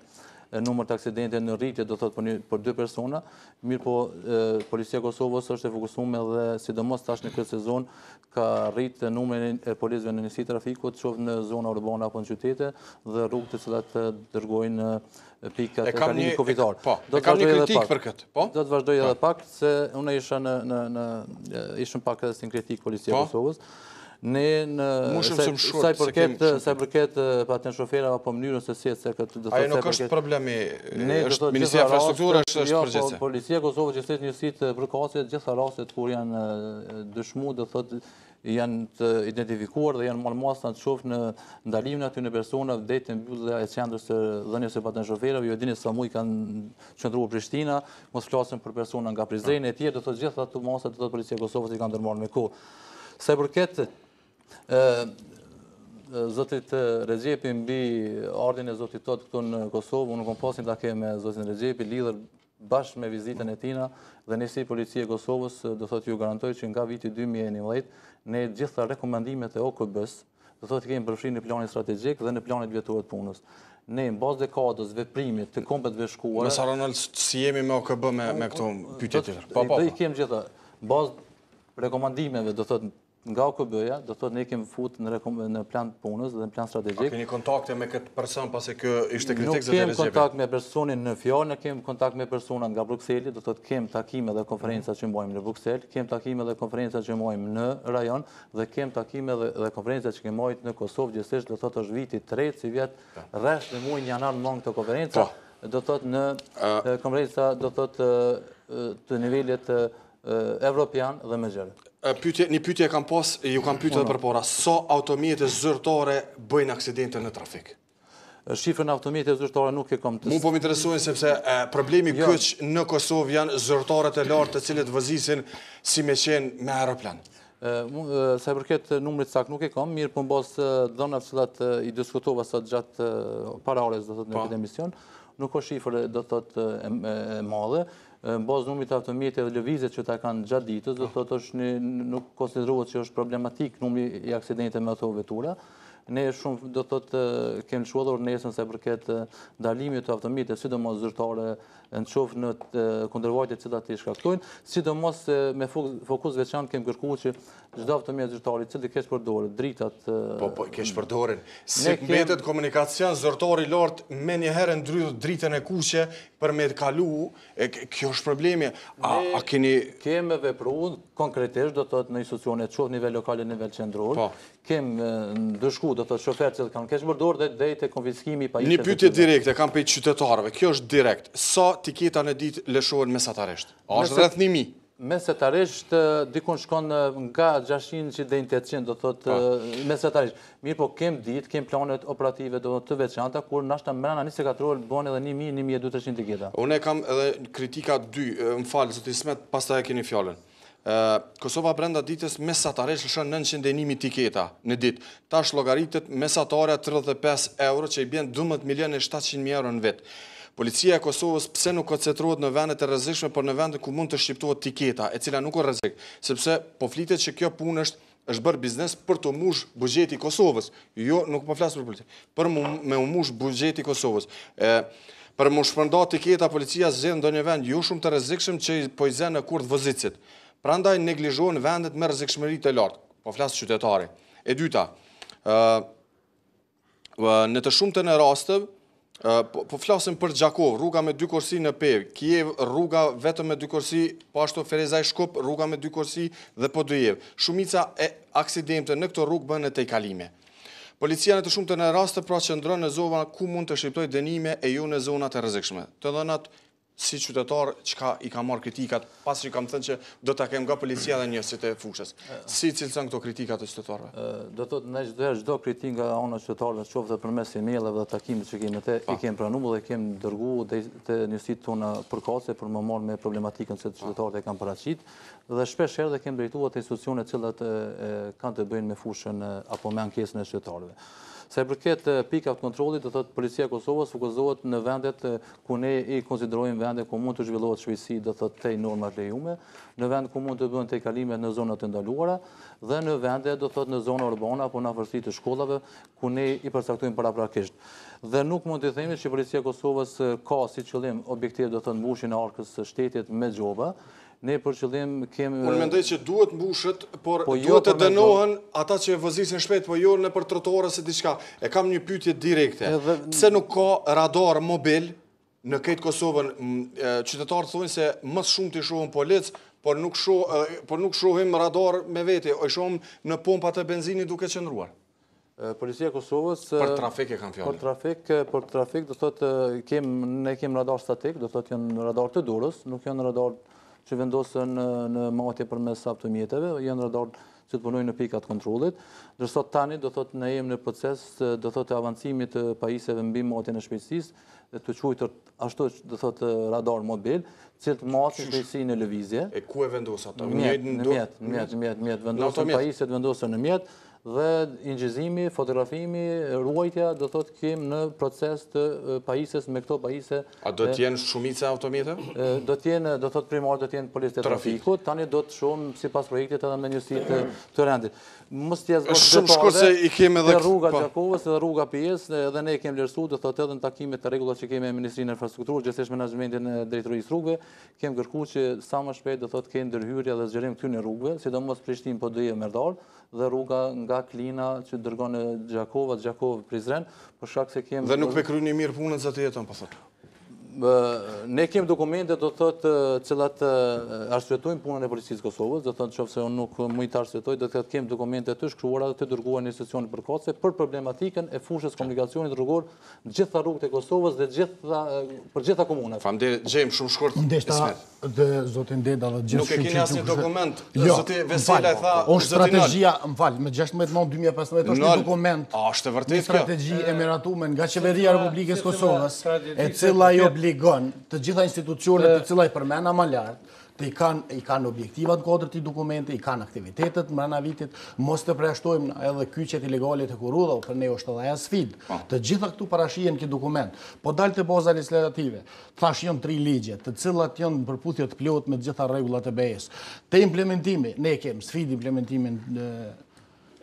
numër të aksidente në rritje, do thotë për 2 persona, mirë po Policia e Kosovës është e fokusuar dhe sidomos tash në këtë sezon ka rritë numrin e policëve në njësi trafikut, qoftë në zona urbane apo në qytete dhe rrugët të cilat dërgojnë pikat e kalimit kufitar. E kam një kritik për këtë, po? Do të vazhdoj edhe pak, se unë ishëm pak edhe si në kritik Policia e Kosovës. Ne sa i përket paten shofera apo mënyrën se si se këtë do të thotë. Ai nuk është problemi, është Ministria e Infrastrukturës është përgjithëse. Policia e Kosovës gjestet njësitë përkatëse gjitha rastet kur janë dëshmu, do thotë janë të identifikuar dhe janë malmasa të qoftë në ndalimin aty në persona deri në mbyllja e qendrës së dhënies së paten shoferave. Ju e dini sa muj kanë qëndruar Prishtina, mos flasim për persona nga Prizreni e tjerë, do thotë gjitha ato masa do thotë Policia e Kosovës i kanë ndërmarrë me kohë. Sa i përket zotit Rexhepi mbi ardhin e zotit tot këtu në Kosovë, unë kam pasur takime me zotin Rexhepi lidhur bashkë me vizitën e tina dhe ne si Policia e Kosovës do thotë ju garantoj që nga viti 2011 ne gjitha rekomandimet e OKB-s do thotë kemi përfshirë në planin strategjik dhe në planet vjetor të punës. Ne në bazë dekadës veprimit të kombëve shkuara. Mos Ronald, si jemi me OKB me këto pyetje tjetër. Po. Ne kemi gjitha bazë rekomandimeve do thotë nga OKB-ja, do thotë ne kemi fut në plan punës dhe në plan strategjik. A keni kontakte me këtë person pasi kjo ishte kritik zotë Rexhepi? Nuk kemi kontakt me personin në fjalë, ne kemi kontakt me persona nga Brukseli, do thotë kemi takime dhe konferenca që mbajmë në Bruksel, kemi takime dhe konferenca që mbajmë në rajon dhe kemi takime dhe konferenca që kemi marrë në Kosovë gjithsesi, do thotë është viti 3 si vjet rresht në muajin janar mbajmë këto konferenca, do thotë në konferenca do thotë të nivelit evropian dhe më gjerë. Një pyetje kam pas, ju kam pyetur edhe përpara, sa automjete zyrtare bëjnë aksidente në trafik? Shifrën automjete zyrtare nuk e kam të... Mu po më interesojnë sepse problemi kyç në Kosovë janë zyrtarët e lartë të cilët vëzisin si me qenë me aeroplan. Sa i përket numrit sakt nuk e kam, mirë po në bazë dhënave të cilat i diskutova sot gjatë para orës do thotë në këtë emision, nuk ka shifër do thotë e madhe. Në bazë numrit të automjete dhe lëvizjet që ta kanë gjatë ditës, do thotë nuk konsiderohet që është problematik numri i aksidenteve me ato vetura. Ne shumë do thotë kemi shkuar nesër sa përket ndalimit të automjeteve, sidomos zyrtare, në qoftë në kundërvajtjet që ata i shkaktojnë, sidomos me fokus veçantë kemi kërkuar që çdo automjet zyrtar i cili kesh përdorur dritat po kesh përdorin. Si mbetet komunikacion zyrtari i lartë me një herë ndrydh dritën e kuqe për me kalu, kjo është problemi. A kemi vepruar konkretisht do thotë në institucione qoftë nivel lokal e nivel qendror. Kemi ndëshku do thotë shoferët që kanë kesh përdorur dhe deri te konfiskimi i pajisjeve. Një pyetje direkte kam pe qytetarëve. Kjo është direkt. Sa tiketa në ditë lëshohen mesatarisht? A është rreth 1000? Mesatarisht, dikun shkon nga 600 që dhe 800, do thotë mesatarisht. Mirë po, kem ditë, kem planet operative të veçanta, kur nashta mrena 24 orë bëhen edhe 1000-1200 tiketa. Unë kam edhe kritika 2, më falë, zoti Ismet, pastaj e keni fjalën. Kosova brenda ditës mesatarisht lëshon 901.000 tiketa në ditë. Tash llogaritet mesatare 35 euro që i bjen 12.700.000 euro në vetë. Policia e Kosovës pse nuk koncentrohet në vendet e rrezikshme, por në vendet ku mund të shqiptohet tiketa, e cila nuk është rrezik, sepse po flitet që kjo punë është bërë biznes për të mush buxheti i Kosovës. Jo, nuk po flas për polici, për me u mush buxheti i Kosovës. Për mu shpërnda tiketa, policia zgjedh ndonjë vend jo shumë të rrezikshëm që po i zën në Kurth Vozicit. Prandaj neglizhohen vendet me rrezikshmëri të lartë. Po flas qytetari. E dyta, në të shumtën e rasteve po flasim për Gjakov, rruga me 2 kursi në Pev, Kiev, rruga vetëm me 2 kursi, po ashtu Ferezaj Shkup, rruga me 2 kursi dhe Podujev. Shumica e aksidente në këto rrugë bën në tejkalime. Policia në të shumtën e raste pra qëndron në zona ku mund të shqiptojë dënime e jo në zonat e rrezikshme. Të dhënat si qytetar çka i ka marrë kritikat, pasi kam thënë që do ta kem nga policia dhe njësit e fushës. Si cilëson këto kritikat e qytetarëve? Do thotë ne çdo kritik nga ana e qytetarëve, qoftë përmes emailave dhe takimeve që kemi te, i kemi pranuar dhe kemi dërguar te njësitë tona përkatëse për më marrë me problematikën që qytetarët e kanë paraqit dhe shpesh herë kemi drejtuar te institucione të cilat kanë të bëjnë me fushën apo me ankesën e qytetarëve. Sa i përket pikat kontrollit, do thotë policia e Kosovës fokusohet në vendet ku ne i konsiderojmë vende ku mund të zhvillohet shpejtësi, do thotë tej normat lejuara, në vend ku mund të bëhen tejkalime në zonat e ndaluara dhe në vende, do thotë në zona urbane apo në afërsi të shkollave ku ne i përcaktojmë paraprakisht. Dhe nuk mund të themi që policia e Kosovës ka si qëllim objektiv, do thotë mbushjen e arkës së shtetit me xhoba. Ne për qëllim kemi... Unë mendoj që duhet mbushet, por duhet të dënohen ata që vëzisin shpejt, po jo në për trottoare se diçka. E kam një pyetje direkte. Pse nuk ka radar mobil në këtë Kosovën? Qytetarët thonë se më shumë të shohin polic, por nuk shohim radar me vete, o shohim në pompat e benzinit duke qëndruar. Policia e Kosovës... Për trafik e kam fjallin. Për trafik, do thotë, ne kem radar statik, do thotë janë radar të durës, nuk janë radar që vendosën në matje përmes saptomjeteve, janë radar që të punojnë në pikat kontrollit, ndërsa tani do thotë ne jemi në proces do thotë avancimit të pajisjeve mbi matjen e shpejtësisë, të quajtur ashtu do thotë radar mobil, cilët masin shpejtësi në lëvizje. E ku e vendos ato? Në mjet, vendosën pajisjet vendosën në mjet dhe ingjizimi, fotografimi, ruajtja do thotë kemi në proces të pajisjes me këto pajisje. A do të jenë shumica automjete? Do thotë primar do të jenë policë të trafikut, tani do të shohim sipas projektit edhe me njësitë të rendit. Mos t'ja zgjodhet rruga Gjakovës dhe rruga PS, edhe ne kemi vlerësuar do thotë edhe në takimet të rregullat që kemi me Ministrinë e Infrastrukturës, gjithsesi menaxhmentin e drejtorisë rrugëve, kemi kërkuar që sa më shpejt do thotë kemi ndërhyrje dhe zgjerim këtyre rrugëve, sidomos Prishtinë Podujev Merdar dhe rruga nga Klina që dërgon në Gjakov-Prizren, për shkak se kemi... Dhe nuk me kryeni mirë punën sa të jeton, po thotë? Ne kemi dokumente, do thotë, cilat arsyetojnë punën e policisë Kosovës, do thotë qofse unë nuk mund të arsyetoj, do thotë kemi dokumente të shkruara dhe të dërguara në institucione përkatëse për problematikën e fushës komunikacionit rrugor në gjitha rrugët e Kosovës dhe për gjitha komunat. Faleminderit, gjejmë shumë shkurt. Ndeshta dhe zotin Deda dhe gjithë nuk e keni asnjë dokument. Zoti Vesela e tha, strategjia, me 16/9/2015 është një dokument. Është vërtet kjo? Strategji e miratuar nga Qeveria e Republikës Kosovës, e cila i obligon të gjitha institucionet të cila i përmena më lartë, të i kanë objektivat në kodër të dokumente, i kanë aktivitetet mbrana vitit, mos të preashtojmë edhe kyqet ilegale të kurudha, për ne është edhe ajo sfidë. Të gjitha këtu parashihen këtë dokument, po dalë të baza legislative, thash janë 3 ligje, të cilat janë në përputhje të plot me të gjitha rregullat e BE-s. Te implementimi, ne kemi sfidë implementimin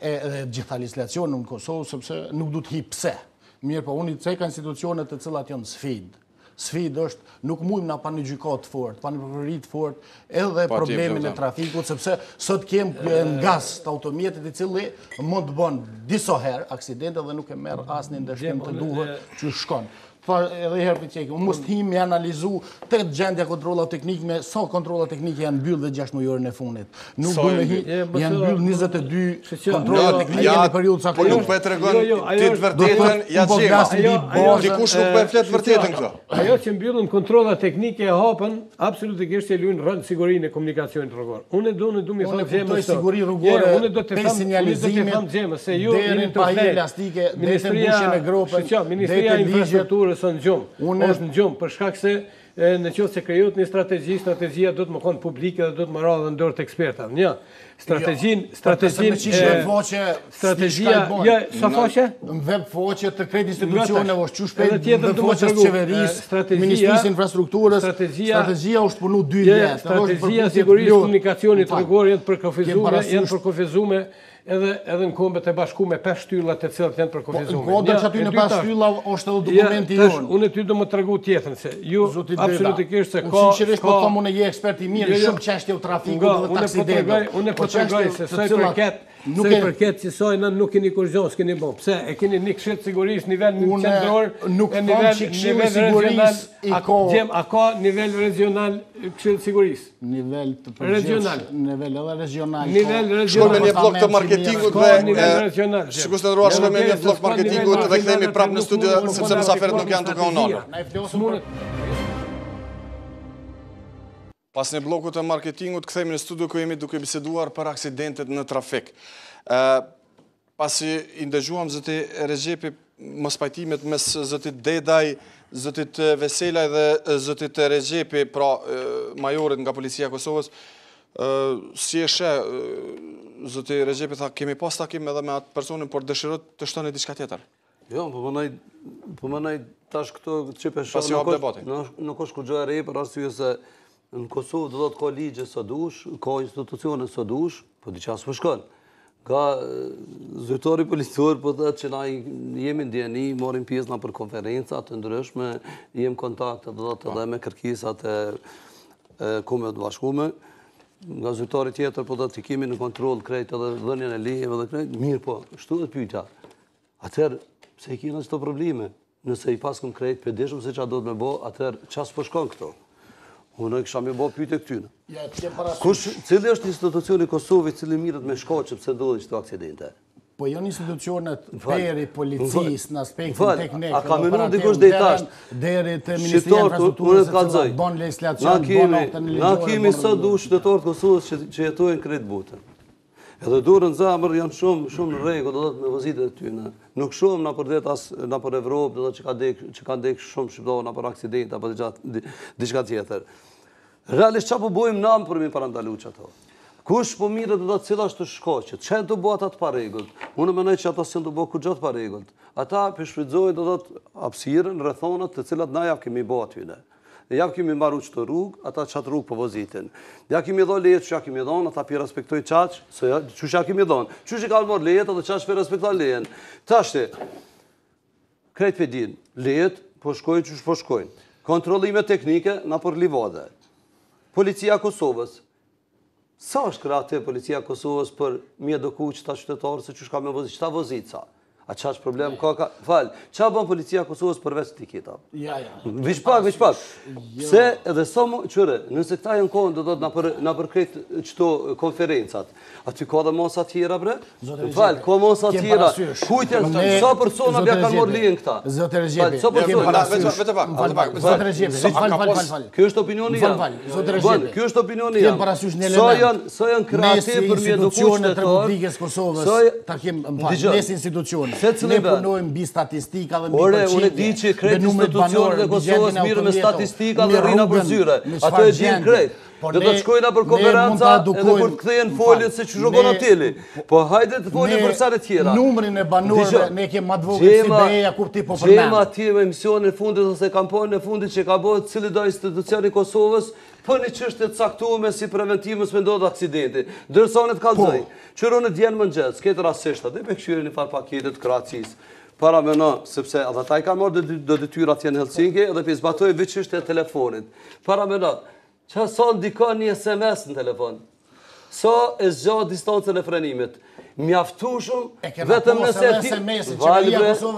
e gjitha legislacionit në Kosovë, sepse nuk du të hi pse. Mirë, po unë i ceka institucionet të cilat janë sfidë. Sfidë është, nuk mujmë na pa një gjykat fort, pa një prokurori fort, edhe problemin e trafikut, sepse sot kem ngas të automjetit i cili mund të bën disa herë aksidente dhe nuk e merr asnjë ndeshkim të duhur që shkon. edhe herë për qekë, unë mos t'him me analizu 8 gjendja kontrola teknike me sa kontrola teknike janë mbyllë dhe 6 mujorën e funit. Nuk du me janë mbyllë 22 kontrola teknike në periudhë sa nuk për e të regon ti të vërtetën, ja gjema. Dikush nuk për e fletë vërtetën këto. Ajo që mbyllën kontrola teknike e hapën, absolutikisht që lujnë rëndë sigurinë e komunikacionit rrugor. Unë du me thonë gjemë është siguri rrugore për sinjalizimin derin pa hije elastike, dhe të mbushjen e gropën, Ministria e Infrastrukturës është në gjumë, për shkak se në qoftë se krijohet një strategjia do të më konë publike dhe do të më radhë në dorë të ekspertave. Një, strategjia, sa faqe? Në web faqe të krejt institucione, është që shpejt në faqes qeverisë, Ministrisë Infrastrukturës, strategjia është punu 2 vjetë. Strategjia Sigurisë Komunikacionit rrugor janë përkufizume edhe në kombët e bashkume 5 shtyllat e cilat janë përkufizume. Në kodër që aty në 5 shtylla është edhe dokumenti jonë. Unë ty do më të regu tjetën, se ju absolutikisht se ka... Sinqerisht po kam unë e je eksperti mirë, shumë qeshtje u trafiku dhe taksideve. Unë po të regoj se saj përket që saj në nuk keni kurgjon, s'keni bo. Pse, e keni një këshilë sigurisë, nivel qendror, nuk famë që këshilë sigurisë i ko... A ka nivel regional këshilë sigurisë? Nivel të përgjithshëm, nivel edhe regional. Shkojmë në një blok të marketingut dhe sikur të ndruar shkojmë në një blok marketingut dhe kthehemi prapë në studio sepse mysafirët nuk janë duke u ndalur. Pas një bloku të marketingut, këthejmë në studio ku jemi duke biseduar për aksidentet në trafik. Pasi i ndëgjuam zëti Regjepi mos pajtimet mes zëtit Dedaj, zëtit Veselaj dhe zëtit Regjepi, pra majorit nga Policia e Kosovës, si e she, zëti Regjepi tha, kemi pas takim edhe me atë personin, por dëshirot të shtoni diçka tjetër. Jo, po më nëj tash këto qipe shoh, nuk është kur gjë e re, për arsye se në Kosovë do të ka ligje së dush, ka institucione së dush, po diqa s'po shkon. Ka zyrtari policor, po thotë që na jemi ndjeni, marrim pjesë na për konferenca të ndryshme, jem kontakte do të edhe me kërkesat e Kombeve të Bashkuara. Nga zyrtari tjetër po thotë që kemi në kontroll krejt edhe dhënien e lejeve dhe krejt, mirë po, shtu dhe pyetja. Atëherë pse i kena çto probleme? Nëse i paskëm krejt, pedeshëm se çfarë do të më bë, atëherë çfarë s'po shkon këto? Unë kisha më bë pyetje këtyne. Cili është institucioni i Kosovës i cili mirët me shkaqe pse ndodhin këto aksidente? Po janë institucionet deri policisë në aspektin teknik. A ka mënuar dikush deri tash? Deri te Ministria e Infrastrukturës, bën legjislacion, bën aktën e na kemi sa dush qytetarë të Kosovës që jetojnë krejt botën. Edhe durën zamër janë shumë në rregull, do të thotë me vozitët e tyre. Nuk shumë na përdet as na për Evropë, do të thotë që ka dek shumë shqiptarë na për aksidente apo diçka tjetër. Realisht çfarë po bëjmë na për mi parandalu ato? Kush po mirë do të thotë cila është shkaqja? Çfarë do bëhet atë pa rregull? Unë mendoj që ato s'do bëhet kur gjatë pa rregull. Ata shfrytëzojnë do të thotë hapësirën, rrethonat të cilat na ja kemi bë aty ne. Ja kemi marrë çto rrugë, ata çat rrugë po vozitin. Ja kemi dhënë lejet, çka kemi dhënë, ata pi respektojnë çaç, se ja çuçi kemi dhënë. Çuçi kanë marrë lejet, ata çaç pi respektojnë lejen. Tashti krejt pedin, lejet po shkojnë çuç po shkojnë. Kontrollime teknike na për livade. Policia e Kosovës. Sa është krahte Policia e Kosovës për mi edukuar çta qytetarë se çuç ka me vozit, çta vozica. A qa është problem ka? Fal, qa bën Policia e Kosovës përveç tiketa? Ja. Veç pak. Pse edhe sa më qëre, nëse këta janë kohën do të na përkret qëto konferencat, aty ka dhe masa tjera bre? Fal, ka masa tjera. Kujtë sa persona bja kanë morë lijen këta? Zotë Regjepi, Zotë Regjepi, fal. Kjo është opinioni jam. Zotë Regjepi, kjo është opinioni jam. Sa janë kreativ për mi institucionet e Republikës Kosovës, takim mes institucionet. Ne punojmë mbi statistika dhe mbi përqindje. Unë di që krejt institucionet e Kosovës mirë me statistika dhe rrina për zyre. Ato e din krejt. Do të shkojnë për konferenca edhe kur të kthehen foljet se çu shkon ateli. Po hajde të folim për sa të tjera. Numrin e banorëve ne kemi më të vogël si BE-ja kur ti po përmend. Gjema atje me emisionin e fundit ose kampanjën e fundit që ka bërë cili do institucioni i Kosovës për një çështje të caktuar si preventiv mos ndodh aksidenti. Ndërsa unë të kallzoj. Qëroni djenë mëngjes, këtë rasisht, dhe me këshyri një farë paketet Kroacisë. Para me në, sepse edhe ta i ka marrë do detyra atje në Helsinki, edhe për zbatoj veçisht e telefonit. Para me në, që sa ndikon një SMS në telefon? sa e zgjatë distancën e frenimit. Mjaftueshëm vetëm nëse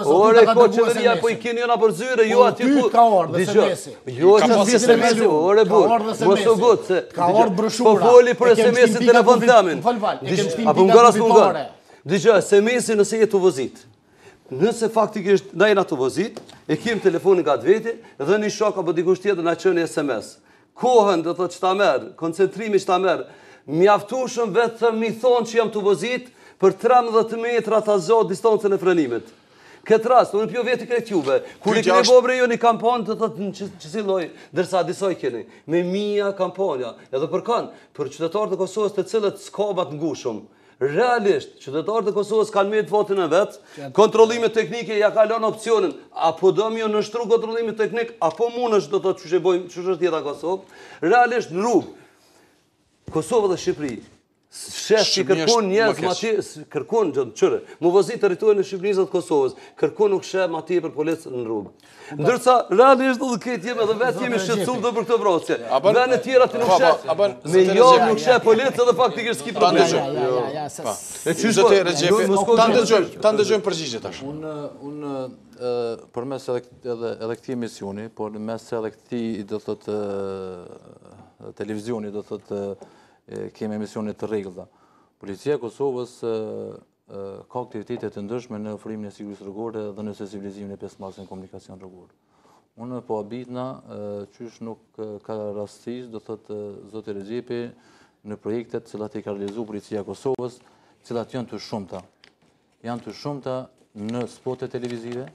ore ko qeveria po I keni jona për zyre ju aty ku ka ardhur SMS-i. Jo është SMS-i, ore burr. Mos u gut se ka ardhur broshura. Po foli për SMS-in në telefon tamin. Apo ngaras mungon. Dëgjoj, SMS-i nëse je tuvozit. Nëse faktikisht na jena tuvozit, e kem telefonin gat veti dhe një shok apo dikush tjetër na çon SMS. Kohën do thotë çta merr, koncentrimi çta merr. Mjaftueshëm vetëm mi thonë që jam tuvozit për 13 metra ta zot distancën e frenimit. Këtë rast, unë pjo veti këtë juve, kur I keni bobre jo një kampanë të thotë që si loj, dërsa disoj keni, me mija kampanja, edhe për kanë, për qytetarët e Kosovës të cilët s'kabat ngushëm. Realisht, qytetarët e Kosovës kanë me të votin e vetë, kontrolime teknike ja kalon opcionin, apo do mi nështru kontrolime teknik, apo mund është do të që është tjeta Kosovë, realisht në rrugë, Kosovë dhe Shqipëri, shef që kërkon njerëz ma kërkon qëre, mu vëzit territorin e Shqipërisë dhe Kosovës, kërkon nuk shef ma tje për policë në rrugë. Ndërsa, realisht dhe këtë jemi dhe vetë jemi shqetësum dhe për këtë vrasje. Vene tjera të nuk shef, me jo nuk shef policë dhe faktikisht s'ki problem. Ta ndëgjojmë përgjigje tash. Unë për mes edhe këti emisioni, por në mes edhe këti do thotë televizioni, do thotë kemi emisionet të rregullta. Policia e Kosovës ka aktivitete të ndryshme në ofrimin e sigurisë rrugore dhe në sensibilizimin e pjesëmarrësve në komunikacion rrugor. Unë po habitna qysh nuk ka rastisht, do thotë zoti Rexhepi, në projektet cilat I ka realizuar Policia e Kosovës, cilat janë të shumta. Janë të shumta në spote televizive,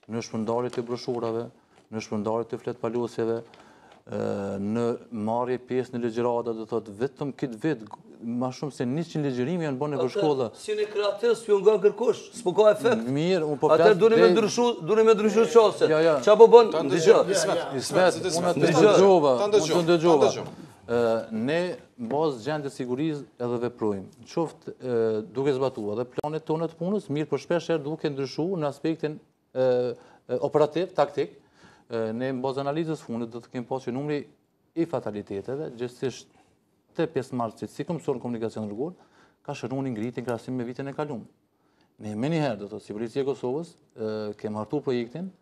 në shpërndarjet e broshurave, në shpërndarjet e fletpalosjeve, në marrje pjesë në legjërata, do thotë vetëm këtë vit ma shumë se 100 legjërime janë bënë për shkolla. Si një kreativës ju nga kërkush, s'po ka efekt. Mirë, unë po atër duni me ndryshu qaset. Qa po bënë? Ismet, unë të ndëgjova. Ne bazë gjendje Sigurise edhe veprojmë. Qoftë duke zbatua dhe planet tonë të punës, mirë për shpesh duke ndryshu në aspektin operativ, taktik. Ne në bazë analizës fundit do të kemi pasur numri I fataliteteve, gjithsesi të pjesëmarrësit si Komisionit Komunikacion rrugor, ka shënuar një ngritje në krahasim me vitin e kaluar. Ne më njëherë do të thotë Sigurisja e Kosovës kemi hartuar projektin,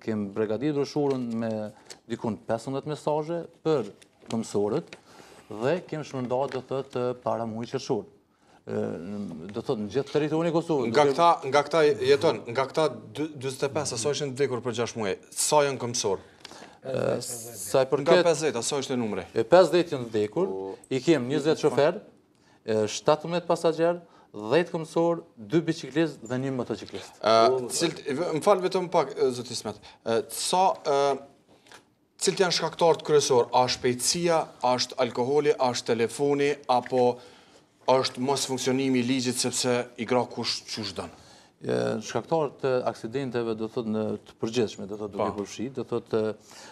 kemi brigaditur broshurën me dikun 15 mesazhe për mësorët dhe kemi shpërndar do të thotë para muajit qershor. Do thotë në gjithë territorin e Kosovës. Nga këta jeton, nga këta 45 asaj ishin vdekur për 6 muaj. Sa janë këmbësor? Sa I përket nga 50, asaj është numri. 50 janë vdekur, I kem 20 shofer, 17 pasagjer, 10 këmbësor, 2 biciklistë dhe 1 motociklist. Më fal vetëm pak zoti Ismet. Cilët janë shkaktarët kryesorë? A shpejtësia, a është alkoholi, a është telefoni apo është mos funksionimi I ligjit sepse I gra kush çush don. Shkaktarët të aksidenteve do thotë në të përgjithshme, do thotë duke përfshirë, do thotë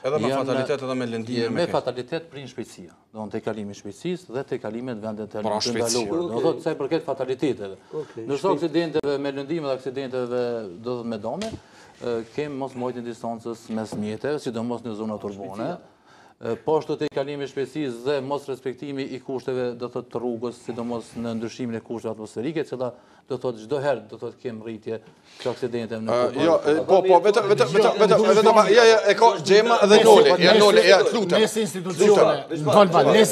edhe me fatalitet edhe me lëndime me fatalitet prin shpejtësia. Do thonë te kalimi I shpejtësisë dhe te kalimet vendet të ndaluara. Do thotë sa I përket fataliteteve. Në çdo aksidenteve me lëndime dhe aksidenteve do thotë me dome, kemi mos mbajtjen e distancës mes mjeteve, sidomos në zonat urbane. Poshtë të kalimi shpejtësisë dhe mos respektimi I kushteve do thotë të rrugës, sidomos në ndryshimin e kushteve atmosferike, që do thotë çdo herë do thotë kem rritje të aksidenteve në jo, vetëm e ka Xhema dhe Noli, Noli, lutem. Nëse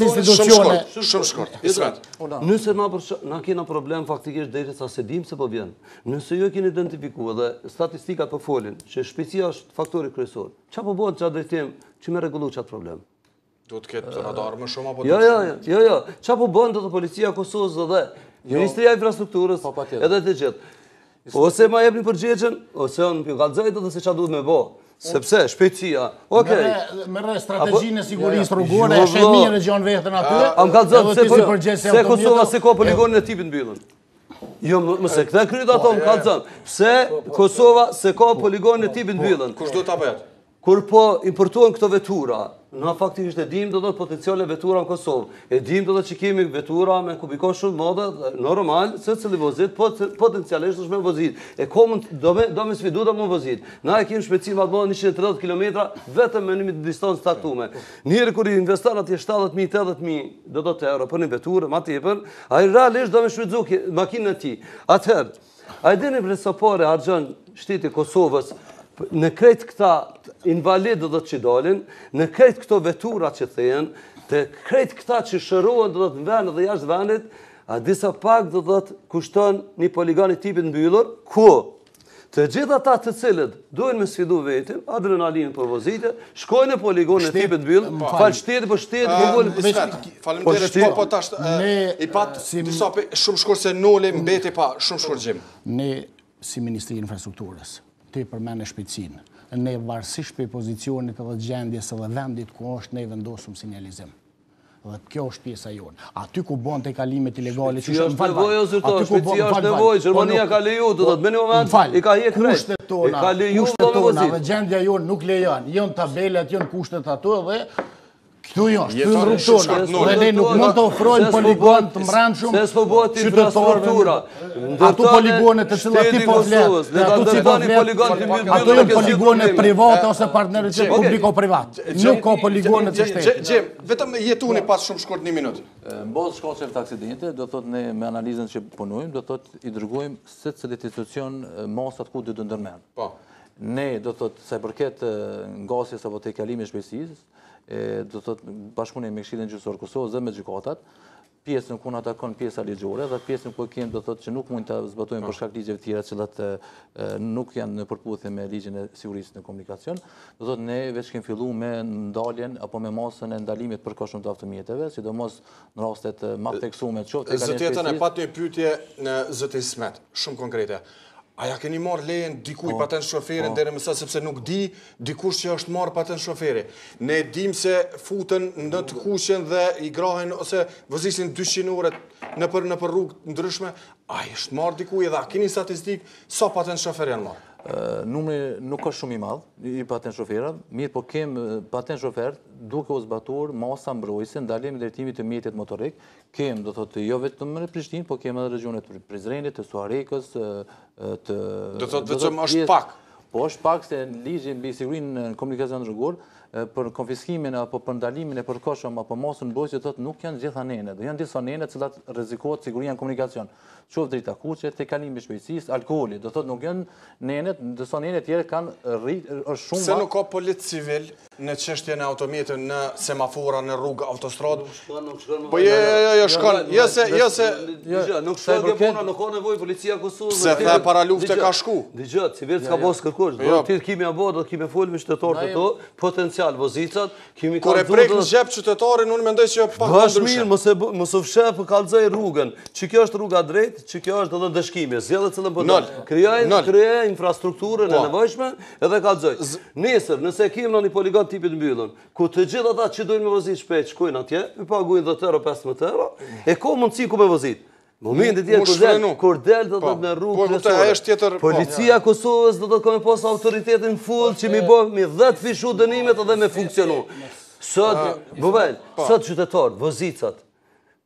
institucione, shumë shkurt. Ismet. Nëse na kena problem faktikisht derisa se dim se po vjen. Nëse ju keni identifikuar dhe statistikat po folin që shpejtësia është faktori kryesor. Çfarë po bëhet çfarë drejtim që me rregullu çat problem? Duhet të ketë radar më shumë apo Jo. Çfarë po bën do të Policia e Kosovës dhe Ministria e Infrastrukturës edhe të gjithë. Ose ma jepni përgjigjen, ose unë më kallëzoj do të se çfarë duhet me bë. Sepse shpejtësia, okay. Me strategjinë e sigurisë rrugore, është e mirë që janë vetën aty. Am kallëzon se Kosova se ka poligonin e tipit mbyllur. Jo, mëse këta kryet ato më kallëzon. Pse Kosova se ka poligonin e tipit mbyllur. Kush do ta bëhet? kur po importuan këto vetura, na faktikisht e dim do të potenciale vetura në Kosovë. E dim do të që kemi vetura me kubikon shumë modë, normal, se cili vozit, potencialisht është me vozit. E komën do me sfidu da me vozit. Na e kemi shpecim atë modë 130 km, vetëm me një distancë taktume. Njëri kur i investar atje 70.000, 80.000 do të euro për një veturë, ma tjepër, a i realisht do me shfridzu makinën e ti. Atëherë, a i dini vresopore argjën shteti Kosovës, në krejt këta invalidë dhe që dalin, në krejt këto vetura që thejën, të krejt këta që shërohen dhe në vendë dhe jashtë vendit, a disa pak dhe kushton një poligon i tipit mbyllur, ku të gjitha ta të cilët dojnë me sfidu vetin, adrenalinë për vozite, shkojnë në poligon e tipit mbyllur, falë shteti për shteti, Faleminderit, po tash i pat disa shumë shkur se noli mbeti pa shumë shkurgjim. Ne, si Ministri Infrastrukturës, të i përmene shpejtësinë. Ne varësisht për pozicionit edhe gjendjes edhe vendit ku është ne vendosëm sinjalizim. Dhe kjo është pjesa jonë. Aty ku bon të kalimet ilegale që shumë është nevoj, o zyrtar, shpejtësia është nevoj, Gjermania ka leju, do të bëni moment, i ka hje krejt. Kushtet tona dhe gjendja jonë nuk lejon, jonë tabelet, jonë kushtet ato dhe këtu jonë, këtu në rrugë tona. Dhe ne nuk mund të ofrojnë poligon të mbrandshëm qytetarëve. Ato poligonet të cilat ti po flet, ato janë poligonet private ose partnerësit publiko-privat. Nuk ka poligonet të shtetit. Gjem, vetëm jetuni pas shumë shkurt një minutë. Në bazë shkaqeve të aksidente, do thot ne me analizën që punojmë, do thot i dërgojmë secili institucion masat ku do të ndërmerr. Po. Ne do thot sa i përket ngasjes apo te kalimi i shpejtësisë, do thot bashkëpunim me Këshillin Gjyqësor Kosovës dhe me gjykatat, pjesën ku na takon pjesa ligjore dhe pjesën ku kemi do thotë që nuk mund ta zbatojmë për shkak ligjeve të tjera që nuk janë në përputhje me ligjin e sigurisë në komunikacion. Do thotë ne veç kemi filluar me ndaljen apo me masën e ndalimit për koshëm të automjeteve, sidomos në rastet më të theksuara çoftë tek Zotjetën e pat një pyetje në Zoti Ismet, shumë konkrete. A ja keni marrë lejen dikuj patent shoferin deri më sa sepse nuk di dikush që është marrë patent shoferi. Ne dim se futen në të kuqen dhe i grahen ose vëzisin 200 orë në për rrugë ndryshme. A është marrë dikuj edhe a keni statistik sa patent shoferi janë marrë? Numri nuk është shumë i madh i patent shoferëve, mirë po kem patent shofer duke u zbatuar masa mbrojtëse ndalimi drejtimit të mjetit motorik. Kem do thotë jo vetëm në Prishtinë, po kem edhe regionet të Prizrenit, të Suarekës, të do thotë vetëm është pak. Po është pak se ligji mbi sigurinë në komunikacion rrugor për konfiskimin apo për ndalimin e përkohshëm apo mosën mbrojtje thotë nuk janë gjitha nenet, do janë disa nenet të cilat rrezikohet siguria në komunikacion. Qoftë drejta kuqe, te kalimi i shpejtësisë, alkooli, do thotë nuk janë nenet, disa nenet tjerë kanë është shumë. Se nuk ka policë civil në çështjen e automjeteve në semafora në rrugë autostradë. Po jo shkon, jo se nuk shkon kjo puna, nuk ka nevojë policia Kosovës. Se tha para lufte ka shku. Dëgjoj, civil s'ka bos kërkosh, do ti kimi apo do kimi fol me qytetarët ato, potencial vozicat, kimi ka. Kur e prek në xhep qytetarin, unë mendoj se pak më ndryshe. Mos u fshef për kallëzoj rrugën. Që kjo është rruga drejt, që kjo është edhe dëshkimi, zgjedhë cilën po krijoj infrastrukturën e nevojshme edhe kallëzoj. Nesër, nëse kemi në një poligon tipit mbyllur, ku të gjithë ata që dojnë me vozit shpejt shkojnë atje, i paguajnë 10 euro, 15 euro, e ka mundësi ku me vozit. Momentin tjetër kur del do të në rrugë kryesore. Policia Kosovës do të kemë pas autoritetin full që mi bë me 10 fishu dënimet edhe me funksionu. Sot qytetar, vozicat,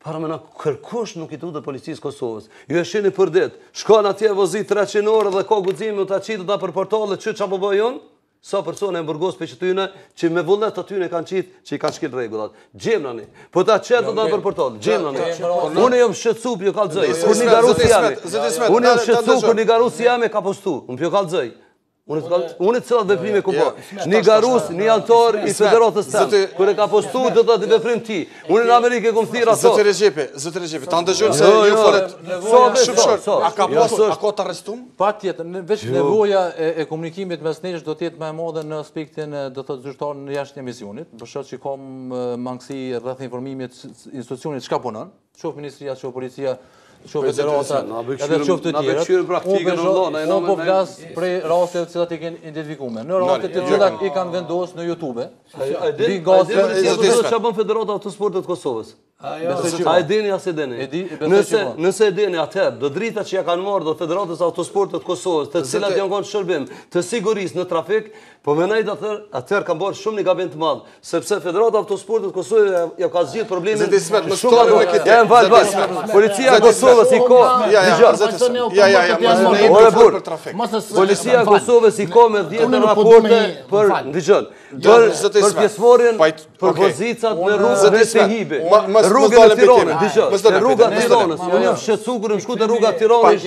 para me na kërkush nuk i tutet policisë Kosovës. Ju e shihni për ditë, shkon atje vozit 300 orë dhe ka guxim ta qitë ata për portalet ç'apo bëjon. Sa persona e burgos për qytetyne që me vullnet atyne kanë qitë që i kanë shkil regullat. Gjemnani. Po ta qetë të për portal. Gjemnani. Unë jam shqetsu për jo kalëzëj. Kur një garu si jame. Unë jam shqetsu kur një garu si jame ka postu. Unë për jo kalëzëj. Unë të cilat veprime ku po. Një garus, një antar i federatës tem. Kër e ka postu, do të të veprim ti. Unë në Amerike kom thira ato. Zëtë Regjepi, ta ndëgjojmë se ju folet shumë shkurt. A ka të arrestum? Pa tjetër, veç nevoja e komunikimit mes nesh do tjetë më e madhe në aspektin do të zyrtar në jashtë emisionit, për shkak që kam mangësi rreth informimit institucionit çka punon, qoftë ministria, qoftë policia, qoftë federata, edhe qoftë të tjerë. Unë po flas prej rasteve të cilat i kanë identifikuar. Në raste të cilat i kanë vendosur në YouTube. Do të bën Federata Autosportit të Kosovës. A e dini as e dini? Nëse e dini atëherë, do drita që ja kanë marrë do Federatës Autosportit të Kosovës, të cilat janë kanë shërbim të sigurisë në trafik, po mendoj atëherë kanë bërë shumë një gabim të madh, sepse Federata Autosportit të Kosovës ja ka zgjidhur problemin. Policia e Kosovës i Policia e Kosovës i ka me 10 raporte për dëgjoj. Për pjesëmarrjen për pozicat në rrugën e Hibe. Rrugën e Tiranës, rruga e Tiranës. Unë jam shqetësuar kur më shku te rruga e Tiranës.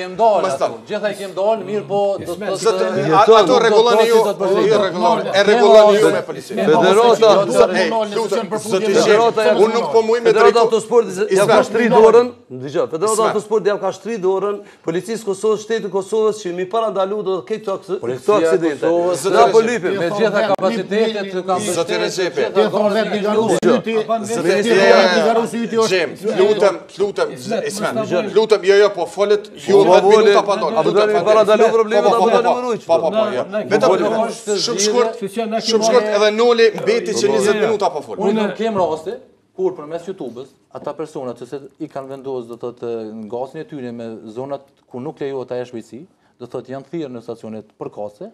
Gjithaj kem dalë, mirë po do të ato rregulloni ju, e rregulloni ju me policinë. Federata unë nuk po muj me drejtë autosportit ja ka shtrit dorën, dëgjoj, Federata autosportit ja ka shtrit dorën policisë Kosovës, shtetit Kosovës që mi parandalu do të ketë këto aksidente. Na po lypim me gjitha kapacitetet të kam Zoti Recepi. Lutem, jo, po folet ju 10 minuta pa dolë. Lutem parandalu problemet apo do të mërojë. Vetëm shumë shkurt edhe Noli mbeti që 20 minuta pa fol. Unë kem raste kur përmes YouTube-s ata personat që i kanë vendosur do të thotë ngasin e tyre me zonat ku nuk lejohet ajo shpejtësi, do të thotë janë thirrë në stacionet përkatëse.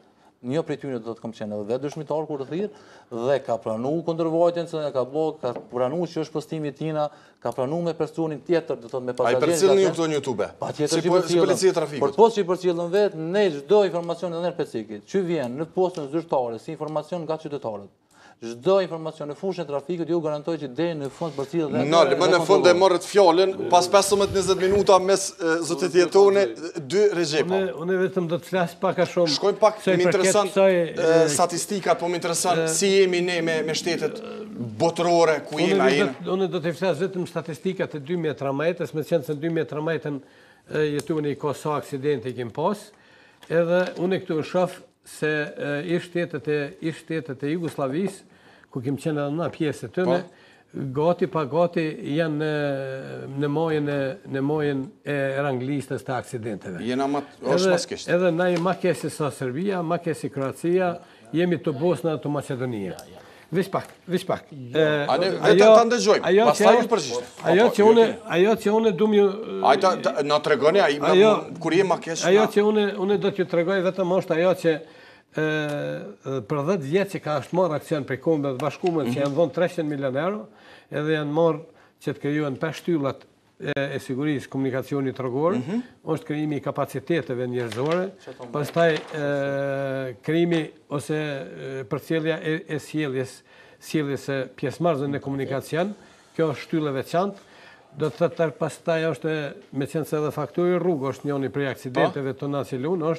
Një prej tyre do të kam qenë edhe vetë dëshmitar kur të thirr dhe ka pranuar kundërvajtjen se ka bërë, ka pranuar që është postimi i tina, ka pranuar me personin tjetër, do të thotë me pasagerë. Ai përcjellni ju këto në YouTube. Patjetër si policia e trafikut. Por post që përcjellën vetë, ne çdo informacion në NPC-kit që vjen në postën zyrtare si informacion nga qytetarët. Çdo informacion në fushën e trafikut ju garantoj që deri në fund përcjellet dhe më në fund e morët fjalën pas 15-20 minuta mes zotit jetone 2 rregjepa. Unë vetëm do të flas pak a shumë. Shkojmë pak, më intereson statistikat, po më intereson si jemi ne me shtetet botërore ku jemi ai. Unë do të flas vetëm statistikat e 2013-s, me qenë se 2013-ën jetuan i ka sa aksidente kem pas, edhe unë këtu shoh se i shtetet e Jugosllavisë, ku kem qenë edhe në pjesë të tëne, gati pa gati janë në mojën e ranglistës të aksidenteve. Jena është mas kështë. Edhe na ma kesi sa Serbia, ma kesi Kroacia, jemi të Bosna të Macedonia. Vish pak. Ta ndëgjojmë, pastaj ju përgjigjet. Ajo që unë du mju... Na tregoni, kur je ma kesh... Ajo që unë do t'ju tregoj vetëm është ajo që për 10 vjetë që ka është marrë aksion për Kombeve të Bashkuara që janë dhënë 300 milion euro, edhe janë marrë që të krijuan 5 shtyllat e sigurisë komunikacionit rrugor, është krijimi i kapaciteteve njerëzore, pastaj krijimi ose përcjellja e sjelljes së pjesëmarrësve në komunikacion, kjo është shtyllë veçantë. Do të thotë pastaj është me qenë se edhe faktori rrugë është njëri prej aksidenteve të nacionalun,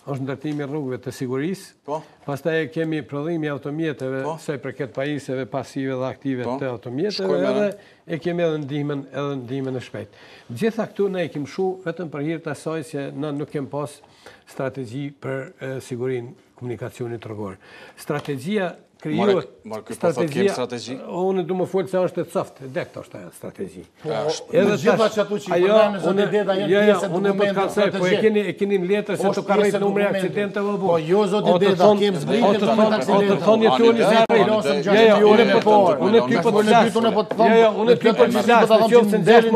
është ndërtimi rrugëve të sigurisë. Pastaj kemi prodhimi automjeteve, sa i përket pajisjeve pasive dhe aktive të automjeteve, edhe e kemi edhe ndihmën e shpejtë. Gjitha këtu ne i kemi shu vetëm për hir të asaj se ne nuk kemi pas strategji për sigurinë komunikacionit rrugor. Strategjia krijuat strategji. Unë du më folë se është e coftë, dekt është ajo strategji. Edhe gjitha që atu që i përmeni zonë deta janë pjesë e dokumentet strategjik. Po e keni në letër se të ka rritë numri aksidenteve apo. Po jo zonë deta, kem zbritje për me aksidente. O të thonë jetu një unë ty po të flasë. Unë ty po të flasë, në qofë se në 6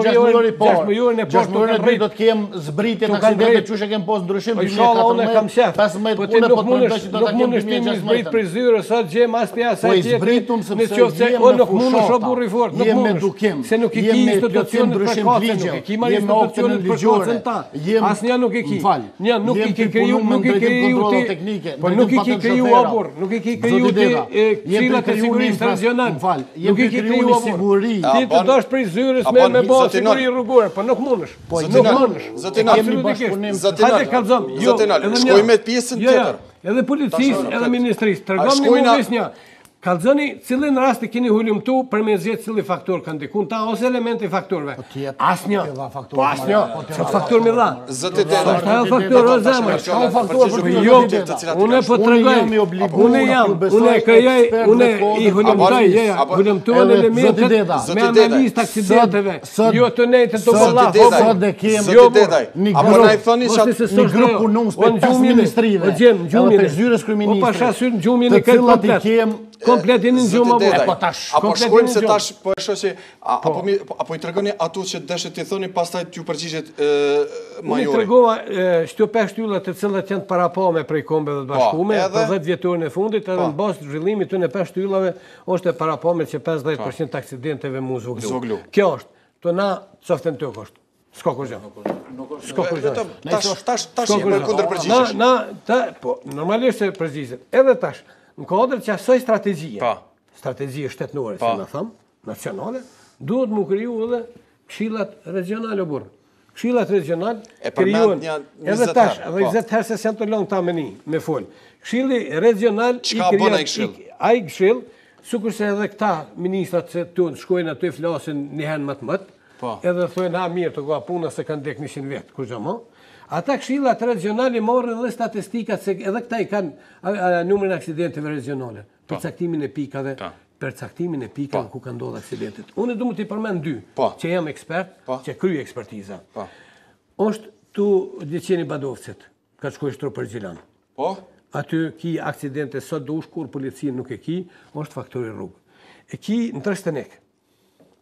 mëjore në poshtë të rritë do të kem zbritje në aksidente, që shë kem posë ndryshim 2014, mas të jasaj tjetër, në qofë se o nuk mund është o burri fort, nuk mund se nuk i ki institucionit për kacën, nuk i ki ma institucionit për kacën ta, asë një nuk i ki, një nuk i ki kriju ti, po nuk i ki kriju abur, nuk i ki kriju ti ksilat e sigurisë tradicional, nuk i ki kriju abur, ti të dosh prej zyrës me bo siguri rrugore, po nuk mund është, shkojme të pjesën tjetër. Edhe policisë, edhe ministrisë, tërgom një mundis një. Kalzoni, cilin rasti keni hulumtu për me zjetë cili faktor kanë dikun ta, ose elementi faktorve. Asnjë. Po asnjë. Që faktor me dha? Zëtë të edhe. Shta faktor o zemë. Shta faktor për të unë po të regoj, unë kërjoj, unë i hulumtoj elementet me analistë aksidenteve. Jo të nejtë të bëllaf. Sot dhe kem një grup punus për 5 ministrive, edhe për zyrës kryeministre, të cilat i kem komplet jeni në gjumë apo shkojmë se tash po e shoh se apo i tregoni ato që dëshet të thoni pastaj t'ju përgjigjet majori. Unë tregova shto 5 shtyllat të cilat janë parapame prej kombeve të bashkuara për 10 vjetorin e fundit, edhe në bazë të zhvillimit të 5 shtyllave është e parapame që 50% aksidenteve mu zvoglu. Kjo është. To na çoften tokë është. S'ka kur gjë. S'ka kur gjë. Tash jemi kundër përgjigjesh. Po, normalisht se përgjigjet. Edhe tash, në kuadër që asoj strategjie. Strategjie shtetënore, si na them, nacionale, duhet mu kriju edhe këshillat regionale burr. Këshillat regional krijohen edhe tash, edhe 20 herë se janë të lëngta me fol. Këshilli regional i krijon ai këshill. Sukurse edhe këta ministrat që tonë shkojnë aty flasin një herë më të mëtë, edhe thojnë ha mirë të ka puna se kanë dek 100 vetë, kur gjama. Ata këshillat regionali marrën edhe statistikat se edhe këta i kanë numrin aksidenteve regionale, përcaktimin e pikave, ku ka ndodhur aksidentet. Unë du më t'i përmend dy, që jam ekspert, që kryj ekspertiza. Është tu Djeqeni Badovcet, ka shkoj shtro për Gjilan. Aty ki aksidente sot dush kur policia nuk e ki, është faktori rrugë. E ki në Trstenik.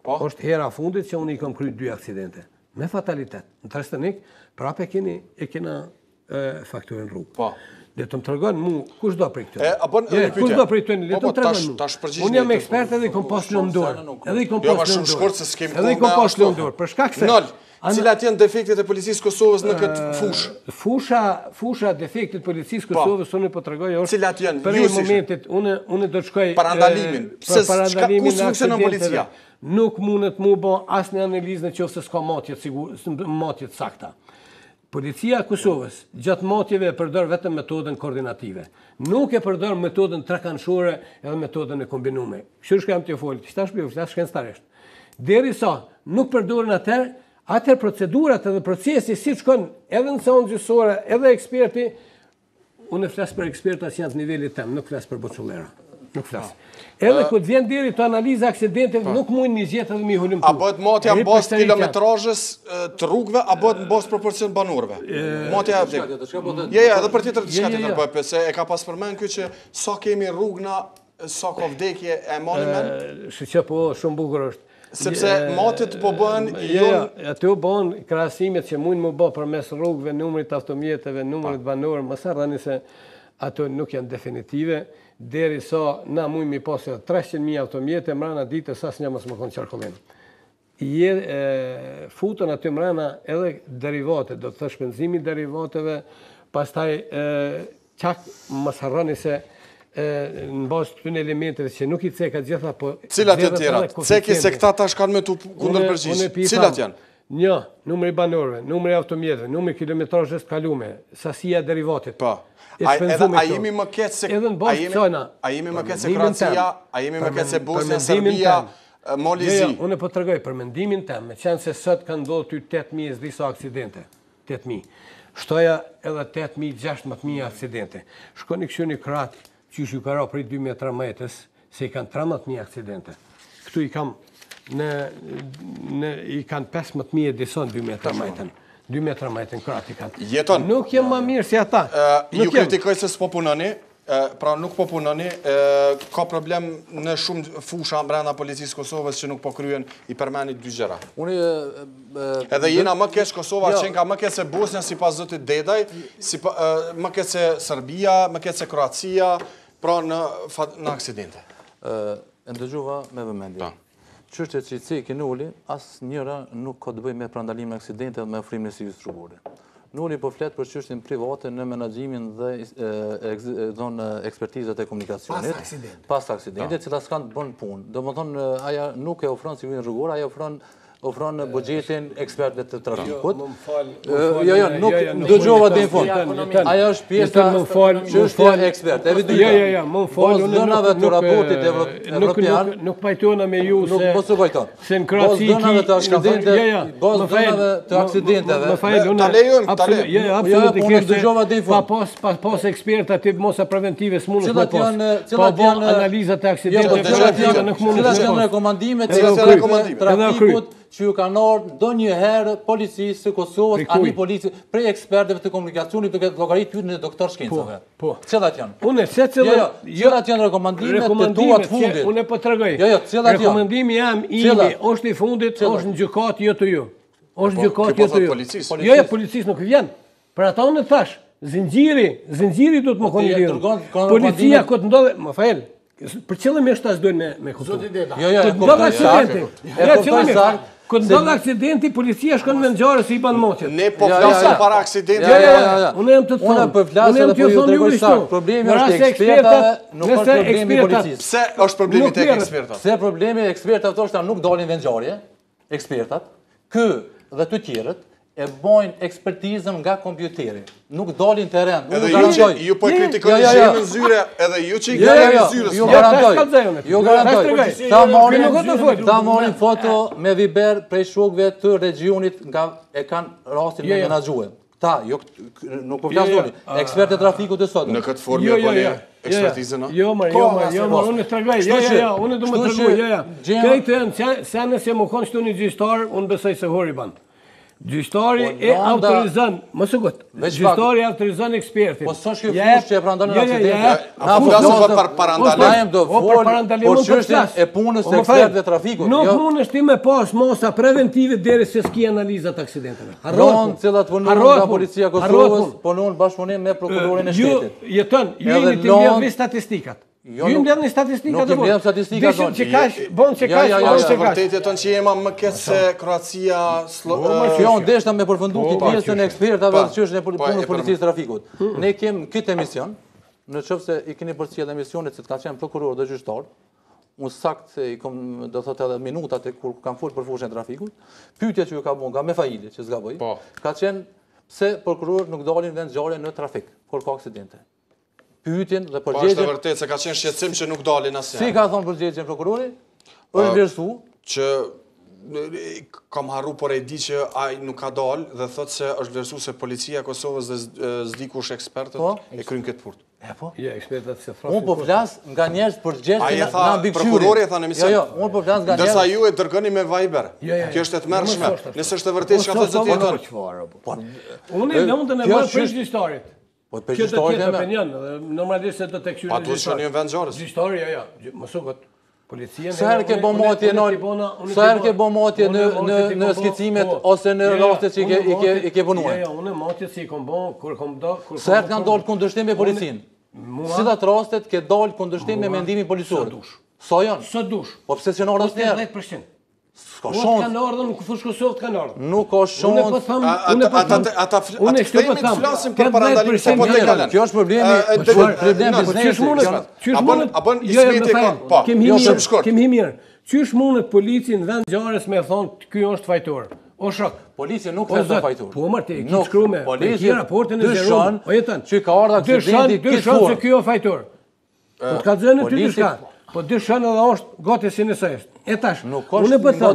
Është hera fundit që unë i kam kryt 2 aksidente. Me fatalitet. Në Trstenik, prap e kena faktorin rrugë. Le të më tërgon mu, kush do për këtë? Kush do për këtë? Le të më tërgon mu. Unë jam ekspert edhe i kom pas lëndor. Edhe i kom pas lëndor. Për shkak se... Cilat janë defektet e policisë Kosovës në këtë fushë? Fusha defektet policisë Kosovës, unë po tregoj është... Cilat janë? Për e momentit, unë do të shkoj... Parandalimin. Ku funksionon policia? Nuk mundet mu bo asë një analizë në qofë se s'ka matjet sakta. Policia Kosovës, gjatë matjeve e përdor vetëm metodën koordinative. Nuk e përdor metodën trekanshore edhe metodën e kombinume. Kështu shkam të folë, qëta shpjo, qëta shkenstaresht. Deri sa, nuk përdorën atër procedurat edhe procesi si shkon edhe në sonë gjysore, edhe eksperti, unë e flasë për eksperta që janë të nivellit tem, nuk flasë për bocullera. Nuk flasë. Edhe këtë vjen deri të analizë aksidenteve, nuk mujnë një gjithë edhe mi hullumtu. A bëhet matja në bas kilometrajës të rrugve, a bëhet në bas proporcion banorve? Matja e vdek. Edhe për tjetër të shka tjetër bëjpe, se e ka pas përmen kjo që sa kemi rrugna, sa ka vdekje e manimen? Shqe po, shumë bukur është. Sepse matit po bën... Aty u bën krasimet që mujnë më bë për mes rrugëve, numrit avtomjeteve, numrit banorë, më sa rani se ato nuk janë definitive, deri sa na mujnë mi pasë 300.000 avtomjete, mrana ditë sa s'nja mësë më konë qarkullim. Futën aty mrana edhe derivate, do të thë shpenzimi derivateve, pastaj qak më sa rani se në bazë të të në elementeve që nuk i ceka gjitha, po... Cilat janë tjera? Ceki se këta tash kanë me të kundër përgjishë. Cilat janë? Një, numri banorëve, numri automjetëve, numri kilometrajës të kalume, sasia derivatit. Pa. A jemi më ketë se... Edhe në bazë të sojna. A jemi më ketë se Kroacia, a jemi më ketë se Bosnia, Serbia, Molizi. Unë po të regoj për mendimin tem, me qenë se sot kanë ndodhur ty 8.000 disa aksidente. 8.000. Shtoja edhe 8.000-16.000 aksidente. Shkoni këshuni kratë, që ju ka ra për 2013, se i kanë 13.000 aksidente. Këtu i kanë 15.000 edison 2013. 2013 kratë i kanë. Jeton. Nuk jem ma mirë si ata. Ju kritikoj se s'po punoni, pra nuk po punoni, ka problem në shumë fusha brenda policisë Kosovës që nuk po kryen i përmenit 2 gjëra. Edhe jena më kesh Kosova, qenë ka më kesh se Bosnia si pas zotit Dedaj, më kesh se Serbia, më kesh se Kroacia, pra në aksidente. E ndëgjuva me vëmendje. Çështja që i ceki Nuli, asë njëra nuk ka të bëjë me prandalimin e aksidente dhe me ofrimin e sigurës rrugore. Nuli po flet për çështjen private në menaxhimin dhe ekspertizat e komunikacionit. Pas aksidentit, cilat s'kan të bënë punë. Domethënë, aja nuk e ofron sigurinë rrugore, aja ofron buxhetin ekspertëve të trafikut. Jo, nuk dëgjova deri në fund. Ajo është pjesa çështja e ekspertë. Jo, më fal, unë të raportit evropian nuk pajtona me ju se mos u pajton. Se në Kroaci të aksidenteve. Ta lejojmë, absolutisht dëgjova deri në fund. Pas ekspertë aty mos preventive s'mund të pas. Po bën analizat e aksidenteve, cilat janë rekomandimet trafikut që ju kanë ardhur ndonjëherë policisë së Kosovës, ani policisë, prej ekspertëve të komunikacionit duke llogaritë pyetjen e doktor shkencave. Cilat janë? Unë cilat janë rekomandimet e tua të fundit? Unë po tregoj. Cilat janë? Rekomandimi jam imi është i fundit, është në gjykatë jo të ju. Është në gjykatë jo të ju. Jo, policisë nuk vjen. Për ata unë thash, zinxhiri do të më koni lidhur. Policia kur të ndodhe, më fal. Për qëllimisht as duhen me kuptuar. Kur ndodh aksidenti. Kur ndodh aksidenti, policia shkon me ngjarje se i bën motje. Ne po flasim para aksidentit. Unë jam të thonë. Unë po flas edhe po ju tregoj sa. Problemi është tek ekspertëve, nuk është problemi i policisë. Pse është problemi tek ekspertët? Pse problemi i ekspertëve është nuk dalin në ngjarje, ekspertat, ky dhe të tjerët e bojnë ekspertizën nga kompjuteri. Nuk dalin në terren. Unë garantoj. Ju po kritikoni në zyre, edhe ju që i gjeni zyrës. Ju garantoj. Ta marrin foto me Viber prej shokëve të regionit nga e kanë rastin me menaxhuar. Ta, nuk po flas doni. Ekspertë e trafikut të sot. Në këtë formë e boni ekspertizën, a? Jo, unë tregoj. Unë do të tregoj. Këto janë se nëse më kanë shtuar një gjyqtar, unë besoj se hori ban. Gjyqtari e autorizon, mos e gut. Gjyqtari autorizon ekspertin. Po s'është kjo fushë që e pranon aksident. Na flasim për parandalim. Por çështja e punës së ekspertëve të trafikut. Nuk mundesh ti me pas mosa preventive derisa s'ki analizat aksidenteve. Harron cilat punojnë nga policia e Kosovës, punojnë bashkëpunim me prokurorin e shtetit. Jeton, ju jeni të mbledhni statistikat. Ju mbledhni statistikat e vonë. Nuk statistikat vonë. Që kaç, bon që kaç, është vërtet jeton që jema më keq se Kroacia, unë deshta me përfundu këtë pjesën e ekspertave në çështjen e punës policisë trafikut. Ne kem këtë emision, në qoftë se i keni përcjell emisionet se të kanë qenë prokuror dhe gjyqtar, unë sakt i kam do thotë edhe minutat e kur kam folur për fushën e trafikut, pyetja që ju ka bën nga me faile që zgaboj, ka qenë pse prokurorët nuk dalin në ngjarje në trafik kur ka aksidente. Pyetjen dhe përgjigjen. Po është vërtet se ka qenë shqetësim që nuk dalin asnjë. Si ka thonë përgjigjen prokurori? Është vlerësu që kam harru, por e di që ai nuk ka dalë dhe thotë se është vlerësu se policia e Kosovës dhe s'di kush ekspertët e kryen këtë punë. Po? Ja, ekspertët se thrasin. Unë po flas nga njerëz përgjithësi na mbikëqyri. Prokurori e tha në emision. Jo, unë po flas nga njerëz. Ndërsa ju e dërgoni me Viber. Kjo është e tmerrshme. Nëse është e vërtetë çka thotë tjetër. Unë lëndën e marr për gjyqtarit. Po për gjyqtarin e opinion, normalisht se do të kthyen. Pa duhet shoni në vend ngjarjes. Gjyqtari, jo, mos u gut. Policia. Sa herë ke bën motje në skicimet ose në rastet që i ke punuar? Jo, unë motje si kam bën kur kam dalë. Sa herë kanë dalë kundërshtim me policinë? Cilat rastet ke dalë kundërshtim me mendimin policor? Sa janë? Sa dush. Po pse që në orës tjerë? 10%. Ska shumë. Kanë ardhur në fushë Kosovë kanë ardhur. Nuk ka shumë. Ata flasin për parandalim se po te kalon. Kjo është problemi biznesit. A bën ismeti ka. Po. Kemi mirë. Qysh mundet policin në vend ngjarjes me thonë ky është fajtor. O shok. Policia nuk thon fajtor. Po marr ti shkrume. Policia raportin e zëron. O jeton. Çi ka ardhur aksidenti këtë formë. Se ky është fajtor. Po të ka dhënë ty diçka. Po dyshon edhe është gati si nëse është. E tash, unë po them,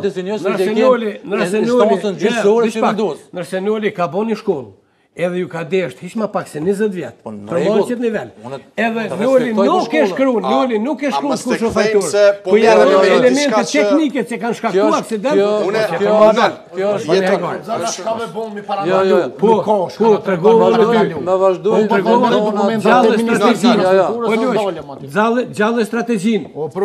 nëse Noli ka bën një shkollë, edhe ju ka desht, hiq më pak se 20 vjet, për mosjet nivel. Edhe Noli nuk e shkruan kush është fajtor. Po janë elemente teknike që kanë shkaktuar aksident. Kjo është jeton. Ka me bën mi parandalu. Po, tregova më vazhdoi gjallë strategjin.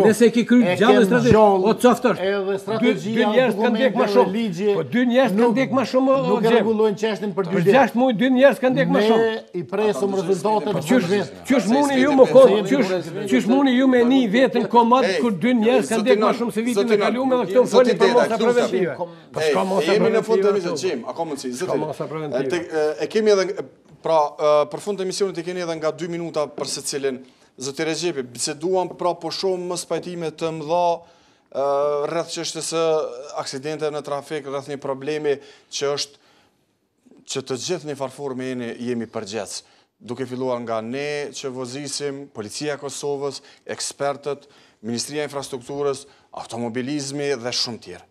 Nëse ke kryt gjallë strategjin, o çoftosh. Edhe strategjia. Dy njerëz kanë dek më shumë. Po dy njerëz kanë dek më shumë. Nuk e rregullojnë çështën për 2 6 muaj. Dy njerëz kanë dek më shumë. Ne i presëm rezultatet. Qysh muni ju më kon, qysh muni ju me një vetëm komand kur dy njerëz kanë dek më shumë se vitin e kaluar dhe këto folin për mosa preventive. Po s'ka mosa preventive. Jemi në fund të emisionit, a ka mundsi? E kemi edhe pra për fund të emisionit e keni edhe nga 2 minuta për secilin. Zoti Rexhepi, biseduam pra po shumë mos pajtime të mëdha rreth çështjes së aksidenteve në trafik, rreth një problemi që është që të gjithë një farforme jemi përgjithës, duke filluar nga ne që vozisim, Policia e Kosovës, ekspertët, Ministria e Infrastrukturës, automobilizmi dhe shumë tjerë.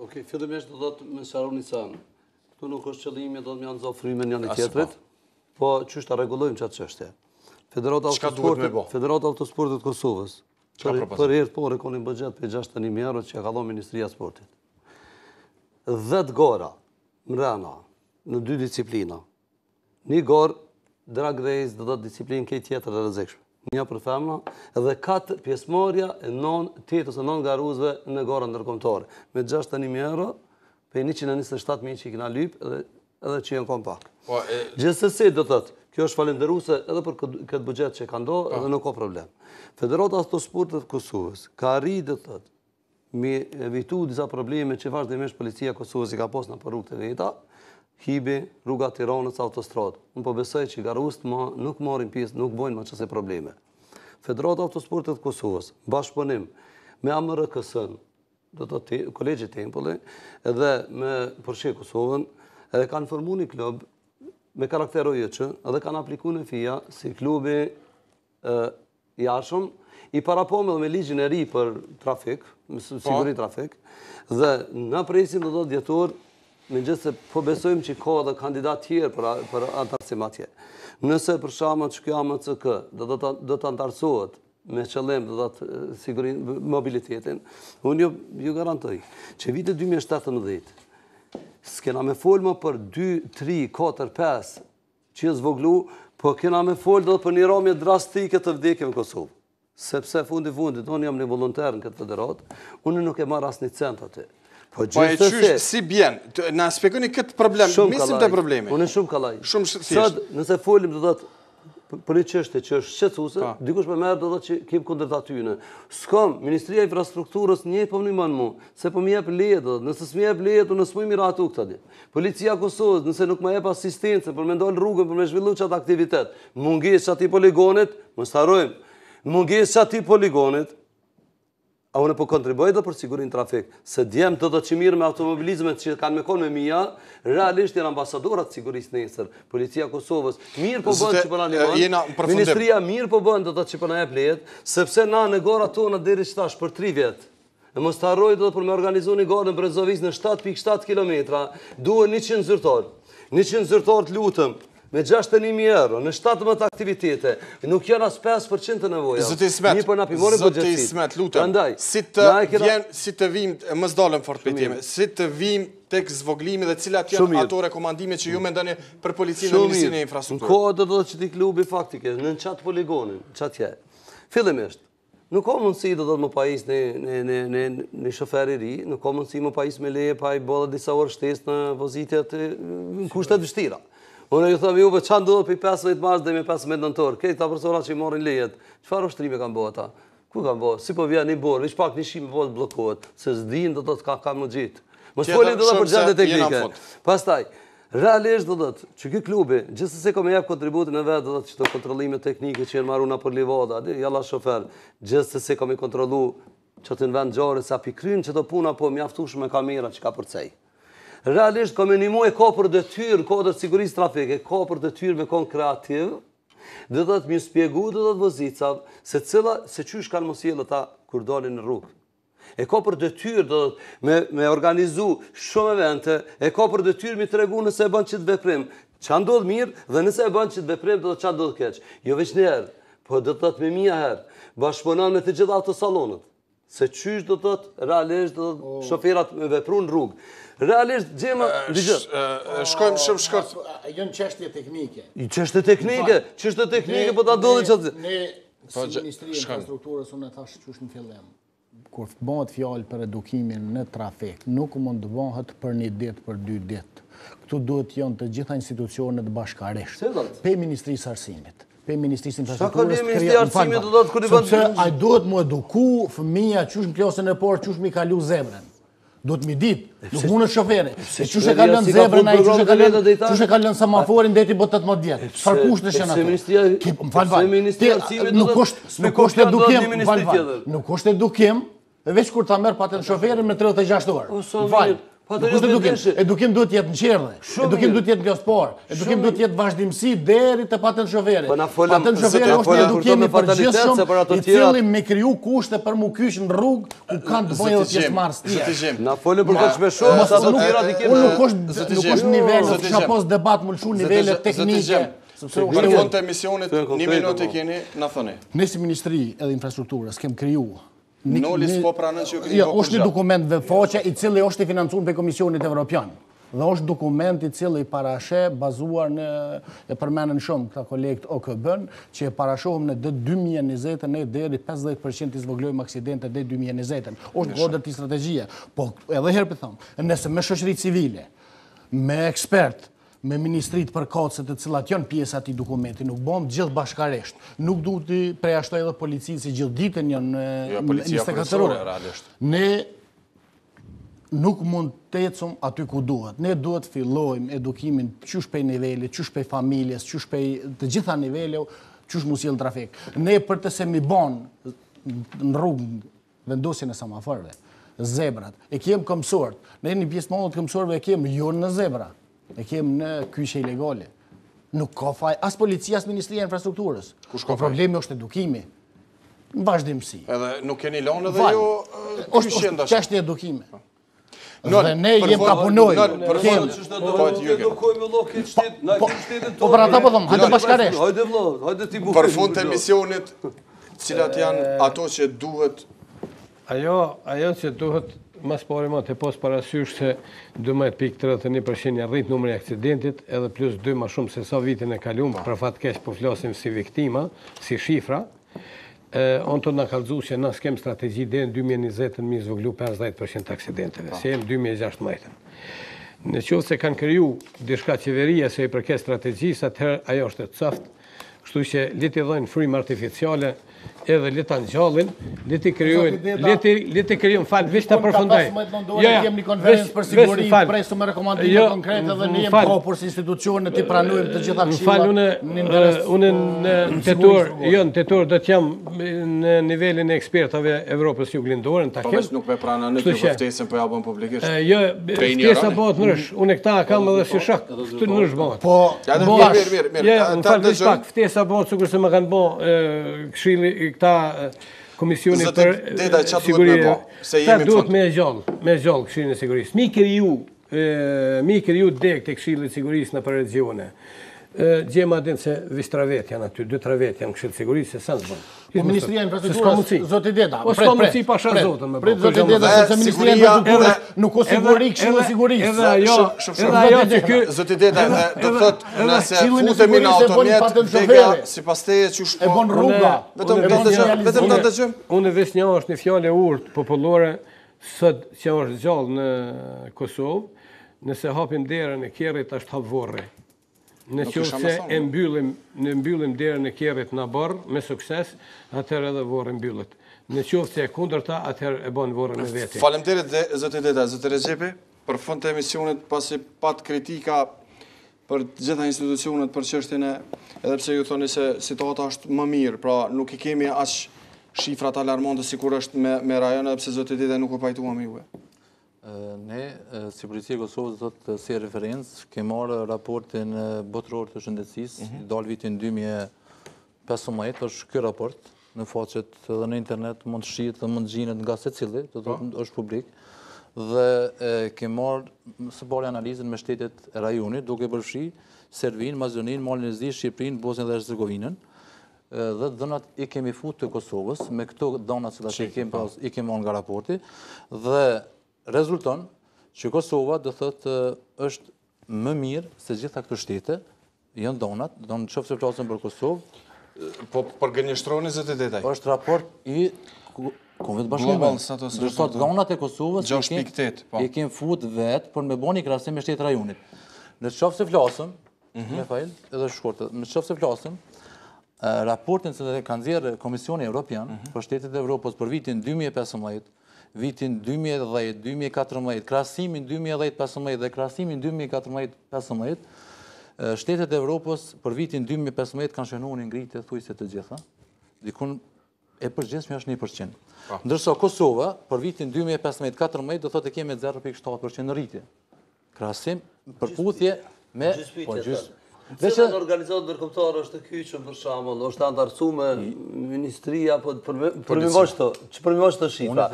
Okej, fillimisht do të më sqaroni sa. Këtu nuk është qëllimi do të më janë zofrimin janë tjetrit, po çështë ta rregullojmë çatë çështje. Federata Autosportit të Kosovës për herë po rekonin buxhet për 61.000 euro që ka dhënë Ministria e Sportit. 10 gara mrena në 2 disiplina. Një garë drag race do të disiplinë këtë tjetër e rrezikshme. Një për femna dhe 4 pjesëmarrja e 8 ose 9 garuzëve në gara ndërkombëtare. Me 61.000 euro, për 127.000 që i kena lyp edhe që janë kompakt. Gjithsesi do thotë, kjo është falendëruese edhe për këtë buxhet që ka ndodhur edhe nuk ka problem. Federata e Autosportit të Kosovës ka arritur do thotë me evitu disa probleme që vazhdimisht policia e Kosovës i ka pas në rrugët e veta, hibi, rruga Tiranës, autostradë. Unë po besoj që garust nuk marrin pjesë, nuk bojnë më çëse probleme. Federata e Autosportit të Kosovës, bashkëpunim me AMRKS-n, do të thotë Kolegji Tempulli, edhe me Porsche Kosovën, edhe kanë formuar një klub me karakter OJC, edhe kanë aplikuar në FIA si klubi i jashtëm, i parapomë me ligjin e ri për trafik, siguri trafik, dhe në presim do të dhjetor, megjithëse po besojmë që ka edhe kandidat tjerë për antarësim atje. Nëse për shkakun që kjo AMCK do të antarësohet me qëllim do të sigurinë mobilitetin, unë ju garantoj që vitet 2017 s'kena me folë më për 2, 3, 4, 5 që je zvoglu, po kena me folë do për një rrëmje drastike të vdekjeve në Kosovë. Sepse fundit, unë jam një volonter në këtë federat, unë nuk e marr asnjë cent aty. Po e qysh si bjen, na shpjegoni këtë problem, mislim të problemi. Unë shumë kallaj. Shumë thjesht. Nëse folim do të për një çështje që është shqetësuese, dikush më merr do të thotë që kem kundërta tyne. S'kam, Ministria e Infrastrukturës një po më ndihmon mua, se po më jep leje do, nëse s'më jep leje unë s'më miratu këtë. Policia e Kosovës, nëse nuk më jep asistencë për më ndal rrugën për më zhvillu çat aktivitet, mungesë aty poligonit, mos harrojmë. Mungesë aty poligonit, a unë po kontribuoj do për sigurinë trafik, se djem do të që mirë me automobilizmet që kanë me konë me mija, realisht janë ambasadorat sigurisë nesër, Policia Kosovës, mirë po bënë që përna një banë, Ministria mirë po bënë do të që përna jep lejet, sepse na në gara tona deri qëtash për 3 vjetë, e mos të harroj do të për me organizu një garë në Brezovic në 7.7 km, duhe 100 zyrtar, 100 zyrtar të lutëm, me 61.000 euro, në 17 aktivitete, nuk janë as 5% të nevoja. Zoti Ismet, lutëm, si të vim, mos dalëm fort për tjeme, si të vim tek zvoglimi dhe cilat janë ato rekomandime që ju mendoni për policinë dhe Ministrinë e Infrastrukturës. Në kohë do të që ti klubi faktike, në qatë poligonin, qatë je. Fillimisht, nuk ka mundësi do të më pajis në shofer i ri, nuk ka mundësi më pajis me leje pa i bëllë disa orë shtes në pozitjet në kushtet vështira. Unë ju thëmë juve, që ndodhë për 15 mars dhe me 15 nëntor, këtë ta persona që i morin lejet, qëfar ushtrime kanë bëha ta? Ku kanë bëha? Si po vija një borë, vish pak një shime po të blokohet, se s'din do të ka më gjitë. Më shfolin do të për gjendje teknike. Pastaj, realisht do të që këtë klubi, gjithë se ka me jep kontributin e vetë, do të që të kontrolime teknike që jenë maruna për livada, jalla shofer, gjithë se ka me kontrolu që të në vend gjare, sa pikryn që të puna po mjaftush me kamera që ka përcej. Realisht, komunimu e ka për detyrë, kodër sigurisë trafike, ka për detyrë me konë kreativ, dhe të të mjë spjegu dhe të vëzicav, se qysh kanë mos jelë ta kur dalin në rrugë. E ka për detyrë me organizu shumë evente, e ka për detyrë me të regu nëse e banë që të veprim. Qa ndodhë mirë dhe nëse e banë që të veprim, dhe qa ndodhë keqë. Jo veç një herë, po dhe të të me mija herë, bashkëpunan me të gjitha autosalonët, se qysh dhe të të realisht dhe shoferat me vepru në rrugë. Realisht, gjema... Shkojmë shumë shkort. Jënë qeshtje teknike. Qeshtje teknike, po ta dodhe që të... Ne, si Ministri e Infrastrukturës, unë e thashë që është në fillim, kur bëhet fjallë për edukimin në trafik, nuk mund të bëhet për 1 ditë, për 2 ditë. Këtu duhet janë të gjitha institucionet bashkarisht. Pe Ministrisë Arsimit. Pe Ministrisë Infrastrukturës sepse ai duhet mu eduku fëmija qysh në klasën e parë, qysh mi kalu zemrën. Do të mi dit, nuk mund është shoferi. Qysh e ka lënë zebrën ai, qysh e ka lënë semaforin deti bo 18 vjetë. Çfarë kushte shën ato? Nuk është edukim, veç kur ta merr patent shoferin me 36 orë. Edukim duhet jetë në qerdhe, edukim duhet jetë në klasë parë, edukim duhet jetë vazhdimësi deri të patent shoferi. Patent shoferi është një edukim i përgjithshëm i cili me kriju kushte për mu kysh në rrugë ku kanë të bëjë dhe tjesë marës tjerë. Na folëm për këtë shpeshore, sa do tjera t'i kime... Nuk është nivel, nuk është pos debat më lëshu nivellet teknike. Për fund të emisionit, 1 minutë i keni, na thoni. Ne si Ministri edhe Infrastrukturës kem kriju Nolis po pranën që ju keni Jo, është një dokument veçfaqe i cili është i financuar me Komisionit Evropian. Dhe është dokument i cili parashe bazuar në, e përmenën shumë këta kolegët OKB-n, që e parashohëm në dhe 2020 ne deri 50% i zvoglojmë aksidente dhe 2020. Është godër të strategjia. Po, edhe herë për thamë, nëse me shoqëri civile, me ekspert, me ministrit për kacet të cilat janë pjesë ati dokumenti, nuk bom gjithë bashkaresht. Nuk du të preashtoj edhe polici, si gjithë ditën janë jo, policia kryesore, realisht. Ne nuk mund të ecum aty ku duhet. Ne duhet fillojmë edukimin qysh pej nivele, qysh pej familjes, qysh pej të gjitha nivele, qysh mu sjell trafik. Ne për të se mi bon në rrugë vendosjen e semaforëve, zebrat, e kem këmsorët. Ne një pjesë më të këmsorëve e kem jo në zebra, e kem në kyqe ilegale. Nuk ka faj, as policia, as Ministria e Infrastrukturës. Problemi është edukimi, në vazhdimësi. Edhe nuk keni lanë edhe jo kyqe ndash. Qështë edukimi. Dhe ne jem ka punoj. Po për ata po thëmë, hajde bashkaresht. Hajde vlo, hajde ti bukë. Për fund të emisionit, cilat janë ato që duhet? Ajo që duhet, mas pari ma të pos parasysh se 12.31% një rrit numri akcidentit, edhe plus 2 ma shumë se sa vitin e kalum, për fatë keq po flasim si viktima, si shifra, onë të nga kalzu që na s'kem strategji dhe në 2020 mi zvoglu 50% aksidenteve, se jem 2016. Në qovë se kanë kryu dishka qeveria se i përket strategjisë, atëherë ajo është të caftë, kështu që leti dhojnë frymë artificiale, edhe leta në gjallin, leti kryojnë, falë, veç të përfundaj. Jem një konferencë për siguri, presu me rekomandime konkrete dhe ne jem propur si institucionet të pranujmë të gjitha këshilla. Falë, unë në tetur do t'jam në nivelin e ekspertave Evropës Juglindore, në takim. Po veç nuk me pranë në të vëftesën për jabën publikisht. Jo, vëftesa bëhet nërsh, unë e këta kam edhe si shak, këtë nërsh bëhet. Po, vëftesa bëhet, sukur se më kanë bëhe këshili këta komisioni për sigurie. Ta duhet me gjallë këshilin e sigurisë. Mi kriju dek të këshilin e sigurisë në për regione. Gjema din se vis 3 vet janë aty, 2-3 vet janë këshilë sigurisë, se sa në bënë. Po Ministria e Infrastrukturës, Zoti Deda, po s'ka mundësi pa shar zotën me bënë. Zoti Deda, se Ministria e Infrastrukturës nuk o siguri këshilë e sigurisë. Edhe ajo që ky... Zoti Deda, do të thotë, nëse futemi në automjet, vega si pas teje që shpo... E bon rruga. Vetëm të dëgjëm. Unë veç një është një fjale urtë popullore, sët që është gjallë në Kosovë, nëse hapim derën e Kerrit është hap vorre. Në që se e mbyllim derën e Kerrit në barë me sukses, atëherë edhe vorë mbyllet. Në që se e kundër ta, atëherë e banë vorën me veti. Faleminderit dhe Zoti Deda, Zoti Rexhepi, për fund të emisionit, pasi pat kritika për gjitha institucionet për çështjen e, edhe pse ju thoni se situata është më mirë, pra nuk i kemi aq shifrat alarmante sikur është me rajon, edhe pse Zoti Deda nuk u pajtua me juve. Ne, si Policia e Kosovës, do të si referencë, ke marrë raportin botëror të shëndetësisë, dalë vitin 2015, është kjo raport, në faqet dhe në internet, mund të shihet dhe mund të gjinet nga secili, do të është publik, dhe ke marrë së pari analizën me shtetet e rajonit, duke përfshi Serbinë, Maqedoninë, Malin e Zisë, Shqipërinë, Bosnjën dhe Hercegovinën, dhe dhënat i kemi futur të Kosovës, me këto dhënat që i kemi marrë nga raporti, dhe rezulton që Kosova do thotë është më mirë se gjitha këto shtete, janë donat, do në qofë se flasën për Kosovë. Po për gënjështroni Zoti Deda. Është raport i Konventit Bashkimit. Do thotë donat e Kosovës i kemë fut vetë për me boni krahasim me shtetë rajonit. Në qofë se flasëm, me fajl, edhe shkortë, në qofë se flasëm, raportin që kanë nxjerrë Komisioni Evropian për shtetet e Evropës për vitin 2015, vitin 2010, 2014, krahasimin 2010-15 dhe krahasimin 2014-15, shtetet e Evropës për vitin 2015 kanë shënuar një ngritje thujse të gjitha, dikun e përgjithshme është 1%. Ndërsa Kosova për vitin 2015-14 do thotë kemi 0.7% në rritje. Krahasim përputhje me Cila në organizatë ndërkombëtare është të kyçëm për shembull, është antarësuar ministria, për mi vosh të shifra,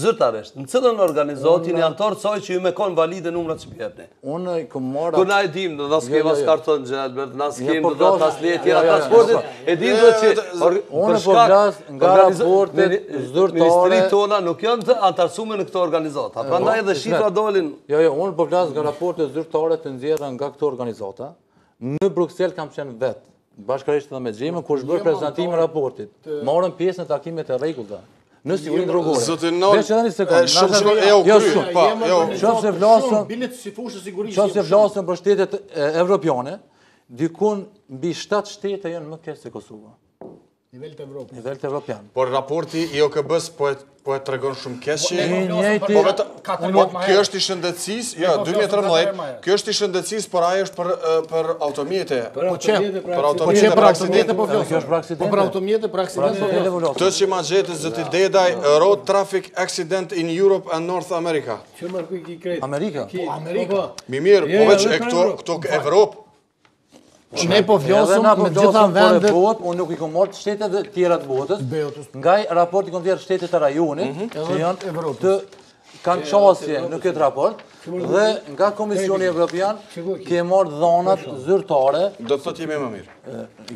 zyrtaresht, në cilën organizatin janë torë saj që ju me konë valide numrat që pjepni? Unë i këmë marra... Kër na e dim, dhe s'kema s'karton gjelbert, na s'kem dhe të aslet tjera transportit, e dim dhe që... Unë po vlas nga raportet zyrtare... Ministri tona nuk janë të antarësume në këto organizata, pra ndaj edhe shifra dolin... Jo, unë po vlas nga raportet zyrtare të nxjerra nga këto organizata. Në Bruxelles kam qenë vetë, bashkërisht edhe me Xhemën, kur është bërë prezantimin e raportit. Morën pjesë në takimet e rregullta. Në sigurinë rrugore. Veç edhe një sekondë. Qofse flasëm për shtetet evropiane, dikun mbi 7 shtete janë më keq se Kosova. Nivel të Evropian. Por raporti i OKB-s po e tregon shumë keq që... Kjo është i shëndetësisë, jo, 2013, kjo është i shëndetësisë, por ajo është për automjete. Për aksidente po flasë. Kjo është për aksidente. Po për automjete, për aksidente. Të që ma gjetës zëti dedaj road traffic accident in Europe and North America. Amerika? Amerika. Mi mirë, po veç e këto Evropë. Ne po flasëm në gjitha vendet... Unë nuk i kom marrë shtetet dhe tjera të botës, nga raporti kom vjerë shtetet të rajonit, që janë të kanë qasje në këtë raport, dhe nga Komisioni Evropian ke marrë dhonat zyrtare... Do të thot jemi më mirë?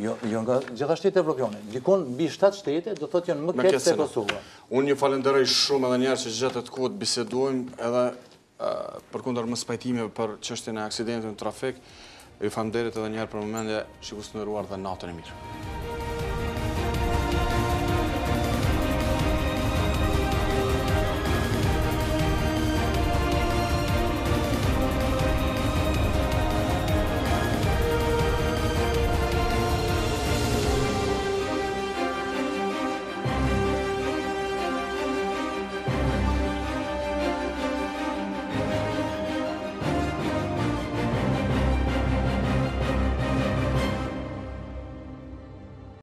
Jo nga gjitha shtetet evropiane. Dikon mbi 7 shtete do thot janë më keq se Kosova. Unë ju falenderoj shumë edhe njerë që gjatë të kohët bisedojmë edhe përkundër mos pajtimeve për çështjen e aksidentit në trafik. Ju falenderoj edhe njerë për momentin që u shënderuar dhe natën e mirë.